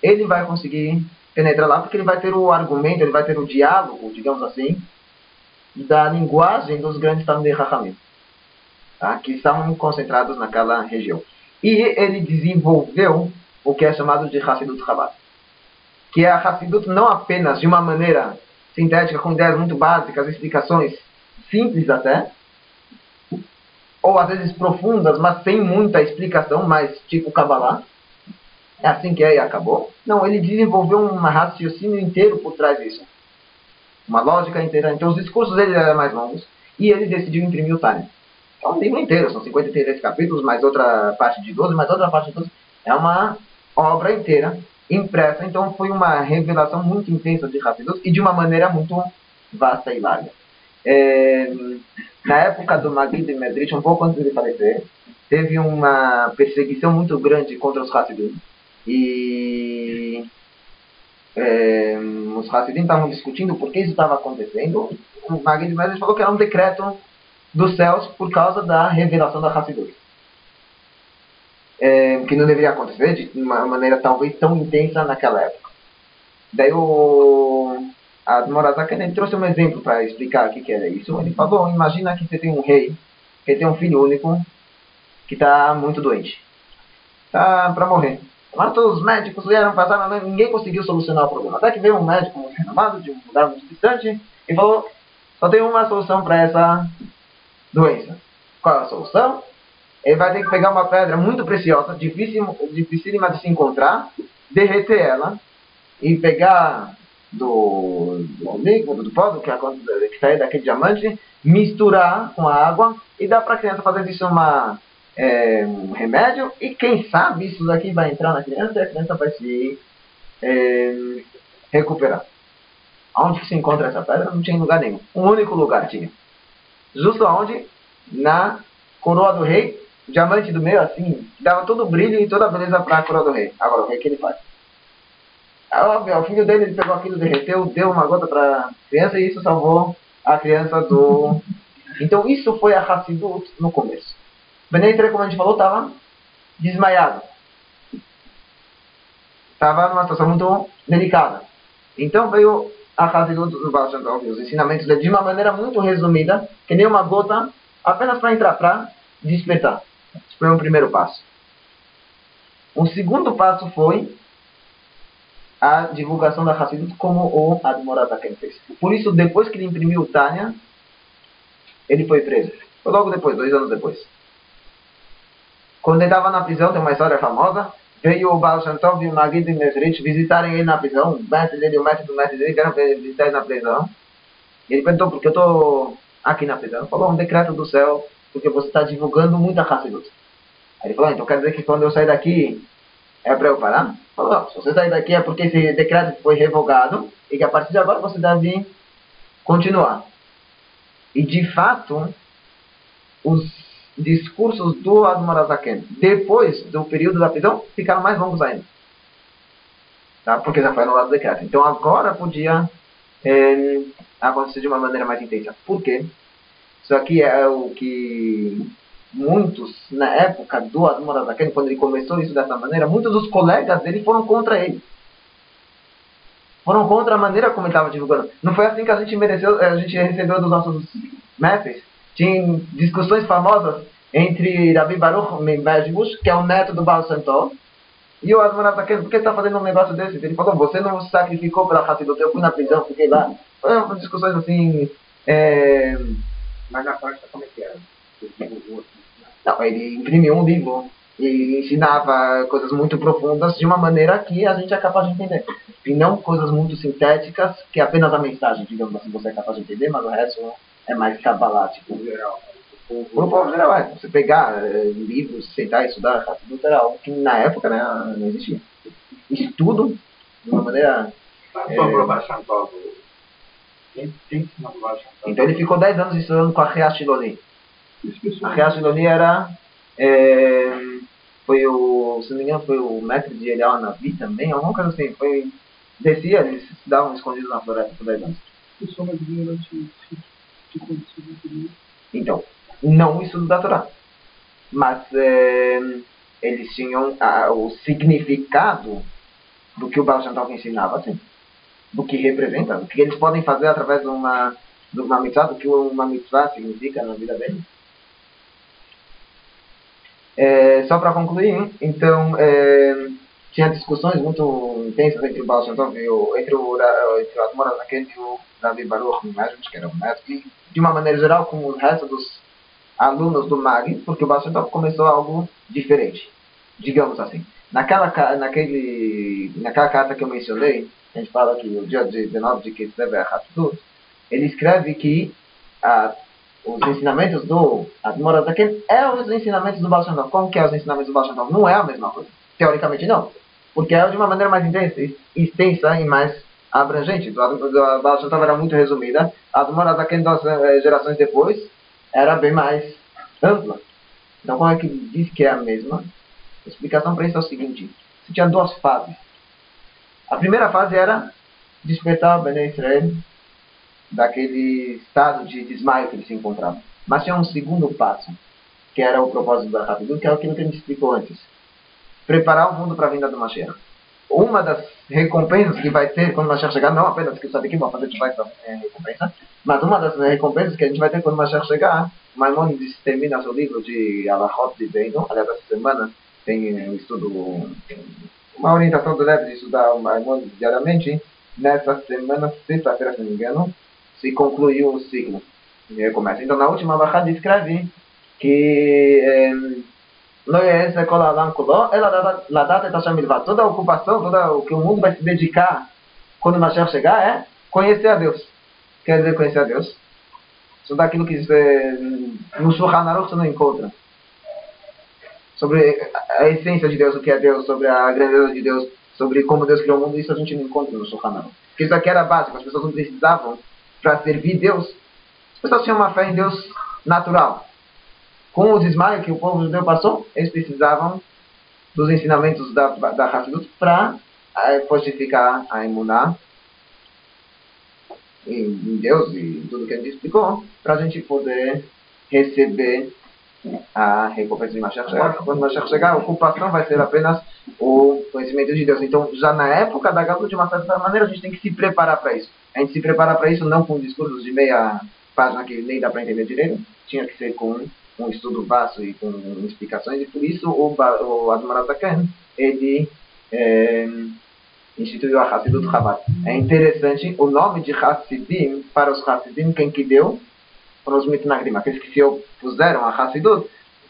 Ele vai conseguir penetrar lá porque ele vai ter o argumento, ele vai ter o diálogo, digamos assim, da linguagem dos grandes Talmidei Chachamim, tá? Que estavam concentrados naquela região. E ele desenvolveu o que é chamado de Hassidut Chabad, que é a Hassidut não apenas de uma maneira sintética, com ideias muito básicas, explicações simples até, ou às vezes profundas, mas sem muita explicação, mais tipo Kabbalah, é assim que é e acabou. Não, ele desenvolveu um raciocínio inteiro por trás disso. Uma lógica inteira. Então os discursos dele eram mais longos, e ele decidiu imprimir o Tânia. É um livro inteiro, são 53 capítulos, mais outra parte de 12, mais outra parte de 12. É uma obra inteira, impressa. Então foi uma revelação muito intensa de Hassidut, e de uma maneira muito vasta e larga. Na época do Maggid Medrich, um pouco antes de ele falecer, teve uma perseguição muito grande contra os Hassidim. E os Hassidim estavam discutindo por que isso estava acontecendo. O Maggid Medrich falou que era um decreto dos céus por causa da revelação da Hassidut. Que não deveria acontecer de uma maneira talvez tão intensa naquela época. Daí o Admor Azaken, ele trouxe um exemplo para explicar o que era isso. Ele falou, imagina que você tem um rei, que tem um filho único, que está muito doente. Está para morrer. Mas todos os médicos vieram, passaram, ninguém conseguiu solucionar o problema. Até que veio um médico muito renomado, de um lugar muito distante, e falou, só tem uma solução para essa doença. Qual é a solução? Ele vai ter que pegar uma pedra muito preciosa, dificílima de se encontrar, derreter ela, e pegar do líquido, do pó, que sai daquele diamante, misturar com a água e dar para a criança fazer disso um remédio, e quem sabe isso daqui vai entrar na criança e a criança vai se recuperar. Onde que se encontra essa pedra? Não tinha em lugar nenhum. Um único lugar tinha. Justo onde? Na coroa do rei, o diamante do meio, assim, dava todo o brilho e toda a beleza para a coroa do rei. Agora, o rei, o que ele faz? O filho dele, ele pegou aquilo, derreteu, deu uma gota para a criança, e isso salvou a criança do... Então isso foi a Hassidut no começo. Bnei Israel, como a gente falou, estava desmaiado. Estava numa situação muito delicada. Então veio a Hassidut do Baal Shem Tov, os ensinamentos dele de uma maneira muito resumida, que nem uma gota, apenas para entrar, para despertar. Esse foi um primeiro passo. Um segundo passo foi a divulgação da Hassidut, como o Admor Azaken fez. Por isso, depois que ele imprimiu o Tânia, ele foi preso. Foi logo depois, 2 anos depois. Quando ele estava na prisão, tem uma história famosa, veio o Baal Shem Tov e o Maggid Medrich visitarem ele na prisão, o mestre dele e o mestre do mestre dele vieram visitar ele na prisão. E ele perguntou, porque eu estou aqui na prisão. Ele falou, um decreto do céu, porque você está divulgando muita Hassidut. Aí ele falou, então quer dizer que quando eu sair daqui é para eu parar? Ele falou, se você sair daqui é porque esse decreto foi revogado e que a partir de agora você deve continuar. E de fato, os discursos do Admor Azaken, depois do período da prisão, ficaram mais longos ainda. Tá? Porque já foi anulado o decreto. Então agora podia acontecer de uma maneira mais intensa. Por quê? Isso aqui é o que muitos, na época do Admor Azaken, quando ele começou isso dessa maneira, muitos dos colegas dele foram contra ele. Foram contra a maneira como ele estava divulgando. Não foi assim que a gente recebeu dos nossos mestres. Tinha discussões famosas entre Rabi Baruch Mejbush, que é o neto do Baal Shem Tov, e o Admor Azaken. Por que está fazendo um negócio desse? Ele falou, você não se sacrificou pela Hassidut, eu fui na prisão, fiquei lá. Foram discussões assim... Mas na prática, como é que era? Ele divulgou assim. Não, ele imprimiu um livro e ensinava coisas muito profundas de uma maneira que a gente é capaz de entender. E não coisas muito sintéticas, que é apenas a mensagem, digamos assim, você é capaz de entender, mas o resto é mais cabalático. No geral, Pro povo geral, você pegar livros, sentar e estudar, Hassidut era algo que na época, né, não existia. Estudo de uma maneira... Sobre o Baal Shem Tov. Quem ensinou o Baal Shem Tov? Então ele ficou 10 anos estudando com a Rea Shiloni. A Rea Shiloni era... foi o... se não me engano, foi o mestre de Eliyahu Navi também, alguma coisa assim. Foi... descia, eles estudavam escondidos na floresta por 10 anos. Então, não o estudo da Torá. Mas eles tinham o significado do que o Baal Shem Tov ensinava, assim. Do que representa, do que eles podem fazer através de uma mitzvah, do que uma mitzvah significa na vida deles. Só para concluir, então, tinha discussões muito intensas entre o Baal Shem Tov entre o Admor Azaken e o Rabi Baruch Mejbush, que era o mestre, e de uma maneira geral com o resto dos alunos do Mag, porque o Baal Shem Tov começou algo diferente, digamos assim. Naquela carta que eu mencionei, a gente fala que o dia 19 de Kislev é Hassidut, ele escreve que os ensinamentos do Admor Azaken os ensinamentos do Baal Shem Tov. Como que é os ensinamentos do Baal Shem Tov? Não é a mesma coisa. Teoricamente não. Porque é de uma maneira mais intensa, extensa e mais abrangente. Do Baal Shem Tov era muito resumida. A Admor Azaken das gerações depois era bem mais ampla. Então como é que diz que é a mesma? A explicação para isso é o seguinte. Você tinha duas fases. A primeira fase era despertar o Bnei Israel daquele estado de desmaio que eles se encontravam. Mas tinha um segundo passo, que era o propósito da Hassidut, que é aquilo que a gente explicou antes. Preparar o mundo para a vinda do Mashiach. Uma das recompensas que vai ter quando o Mashiach chegar, não apenas que eu sabia que vão fazer tipo essa recompensa, mas uma das recompensas que a gente vai ter quando o Mashiach chegar, Maimonides termina seu livro de Alachot de Beino, aliás, essa semana tem um estudo, uma orientação do Rebbe de estudar o Maimonides diariamente. Nessa semana, sexta-feira, se não me engano, se concluiu o ciclo. E recomeça. Então, na última Alachá escreve que toda a ocupação, todo o que o mundo vai se dedicar quando o Mashiach chegar é conhecer a Deus. Quer dizer conhecer a Deus? Isso daquilo que no Shulchan Aruch você não encontra. Sobre a essência de Deus, o que é Deus, sobre a grandeza de Deus, sobre como Deus criou o mundo, isso a gente não encontra no Shulchan Aruch. Porque isso aqui era básico, as pessoas não precisavam, para servir Deus, as pessoas tinham uma fé em Deus natural. Com o desmaio que o povo judeu passou, eles precisavam dos ensinamentos da Hassidut para fortificar a emuná em Deus e tudo que a gente explicou, para a gente poder receber a recompensa de Mashiach chegar. Quando Mashiach chegar, a ocupação vai ser apenas o conhecimento de Deus. Então, já na época da Galut, de uma certa maneira, a gente tem que se preparar para isso. A gente se prepara para isso não com discursos de meia página que nem dá para entender direito, tinha que ser com um estudo vasto e com explicações, e por isso o Admor Azaken, ele instituiu a Hassidut Chabad. É interessante, o nome de Hassidim, para os Hassidim, quem que deu? Foram os Mitnagdim, aqueles que se opuseram a Hassidut,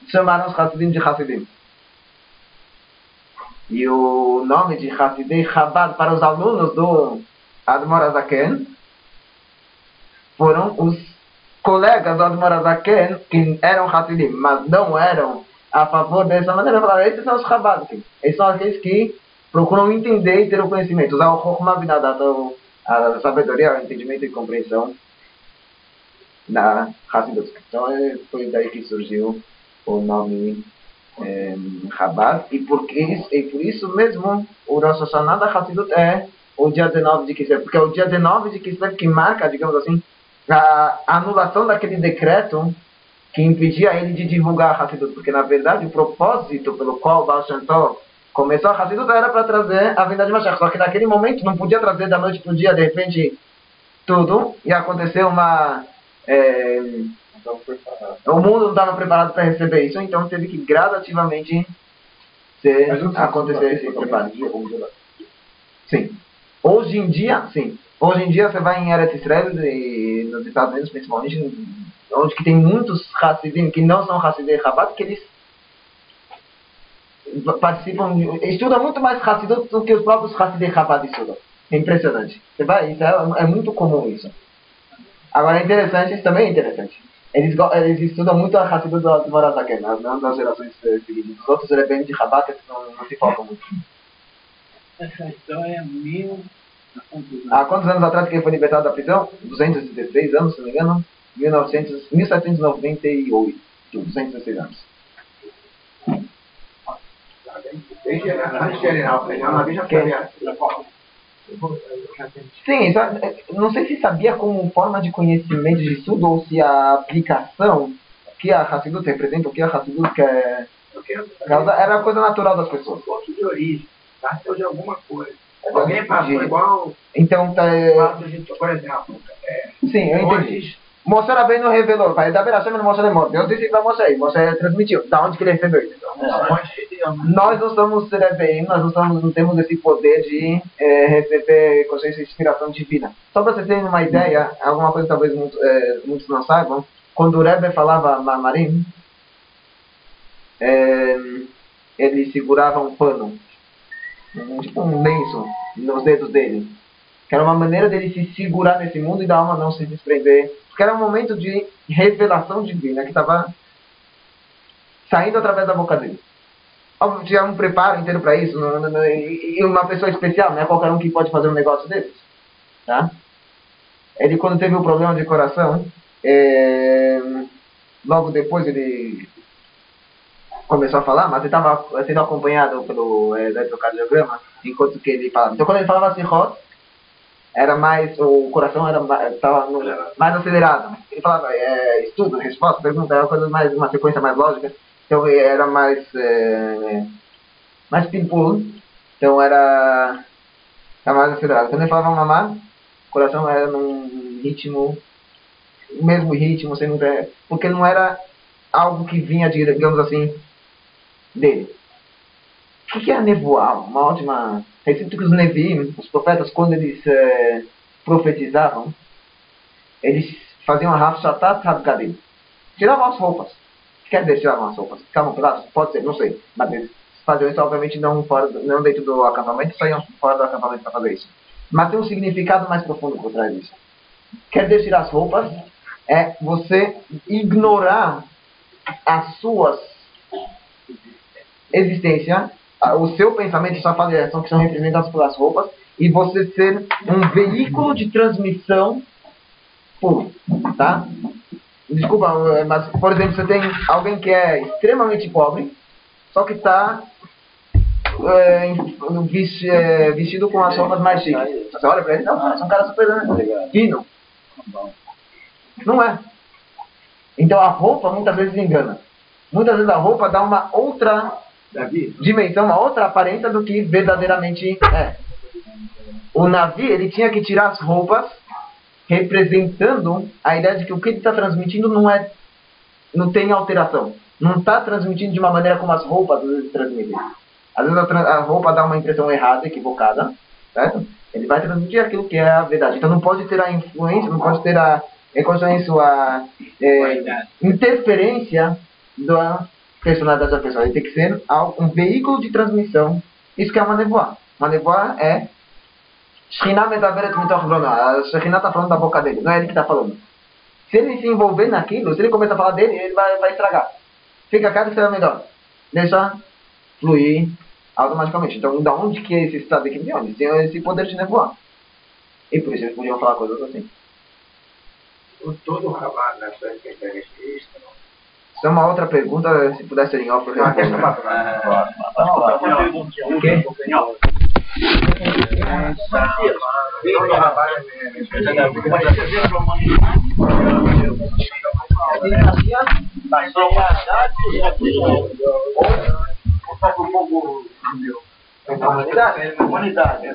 chamaram os Hassidim de Hassidim. E o nome de Hassidei Chabad para os alunos do Admor Azaken foram os colegas do Admorazaken, que eram Hassidim, mas não eram a favor dessa maneira, falaram, esses são os Chabadkim. Eles são aqueles que procuram entender e ter o conhecimento, usar o Chokhmah Vinadat, a sabedoria, o entendimento e compreensão na Hassidut. Então foi daí que surgiu o nome Chabad, e por isso mesmo o Rosh Hashanah da Hassidut é o dia 19 de Kislev, porque é o dia 19 de Kislev que marca, digamos assim, a anulação daquele decreto que impedia ele de divulgar a Hassidut, porque na verdade o propósito pelo qual o Baal Shem Tov começou a Hassidut era para trazer a vinda de Mashiach, só que naquele momento não podia trazer da noite para o dia, de repente, tudo, e aconteceu uma... o mundo não estava preparado para receber isso, então teve que gradativamente acontecer esse preparo. Sim. Hoje em dia, sim. Hoje em dia você vai em Eretz Israel e nos Estados Unidos, principalmente, onde que tem muitos Hassidim que não são Hassidim Chabad, que eles participam, estudam muito mais Hassidut do que os próprios Hassidim Chabad estudam. É impressionante. Você vai, isso é muito comum isso. Agora é interessante, isso também é interessante. Eles estudam muito a Hassidut do Admorazaken, não das gerações seguintes. Os outros elementos de Chabad não se faltam muito. Essa história é há quantos anos atrás que ele foi libertado da prisão? 216 anos, se não me engano. 1798. 216 anos. Desde a general, já sabia. Sim, não sei se sabia como forma de conhecimento de estudo ou se a aplicação, o que a Hassidut representa, o que a Hassidut quer causa, era a coisa natural das pessoas. Ponto de origem, nasceu de alguma coisa. Alguém passou igual. Então, por exemplo. Sim, eu entendi. Moshe Rabbeinu revelou, vai dar Berashem no Moshe Lemor. Deus disse para Moshe, Moshe transmitiu. Da onde que ele recebeu isso? Nós não somos Rebbeim, nós não temos esse poder de receber consciência e inspiração divina. Só para vocês terem uma ideia, alguma coisa talvez muitos não saibam, quando o Rebbe falava Mamarim, ele segurava um pano, tipo um lenço, nos dedos dele. Que era uma maneira dele se segurar nesse mundo e da alma não se desprender. Porque era um momento de revelação divina que estava saindo através da boca dele. Óbvio, tinha um preparo inteiro para isso. E uma pessoa especial, não é qualquer um que pode fazer um negócio desses. Tá? Ele, quando teve um problema de coração, logo depois ele começou a falar, mas ele estava sendo acompanhado pelo eletrocardiograma, enquanto que ele falava. Então, quando ele falava assim, era mais, o coração estava mais acelerado. Ele falava estudo, resposta, pergunta, era uma sequência mais lógica. Então era mais ping-pong. Então era mais acelerado. Quando ele falava mamar, o coração era num ritmo, o mesmo ritmo, sem muita, porque não era algo que vinha, digamos assim, dele. O que é nevoar? Uma ótima... É escrito que os Neviim, os profetas, quando eles profetizavam, eles faziam a Hafshatat Hadgadim. Tiravam as roupas. O que quer dizer tiravam as roupas? Ficavam pelados? Pode ser, não sei. Mas eles faziam isso, obviamente, não dentro do acampamento, saíam fora do acampamento para fazer isso. Mas tem um significado mais profundo por trás disso. Quer dizer tirar as roupas é você ignorar as suas existência, o seu pensamento, sua falação, que são representados pelas roupas, e você ser um veículo de transmissão puro, tá? Desculpa, mas, por exemplo, você tem alguém que é extremamente pobre, só que está vestido com as roupas mais chiques. Você olha para ele, não, é um cara super fino. Não é. Então a roupa muitas vezes engana. Muitas vezes a roupa dá uma outra dimensão, uma outra aparência do que verdadeiramente é. O Navi, ele tinha que tirar as roupas representando a ideia de que o que ele está transmitindo não tem alteração. Não está transmitindo de uma maneira como as roupas às vezes transmitem. Às vezes a roupa dá uma impressão errada, equivocada, certo? Ele vai transmitir aquilo que é a verdade. Então não pode ter a influência, não pode ter a interferência da personalidade da pessoa. Ele tem que ser um veículo de transmissão. Isso que é uma nevoá. Uma nevoá é Shekhinah medaveret mitoch brona. A Shekhinah está falando da boca dele, não é ele que está falando. Se ele se envolver naquilo, se ele começar a falar dele, ele vai estragar. Fica quieto que será melhor. Deixa fluir automaticamente. Então, da onde que esse estado aqui de onde? Tem esse poder de nevoar. E por isso eles podiam falar coisas assim. Todo o rabado da sua imperialista, não? Isso é uma outra pergunta, se puder ser em off, eu respondo. O quê? Todo o rabado Humanidade.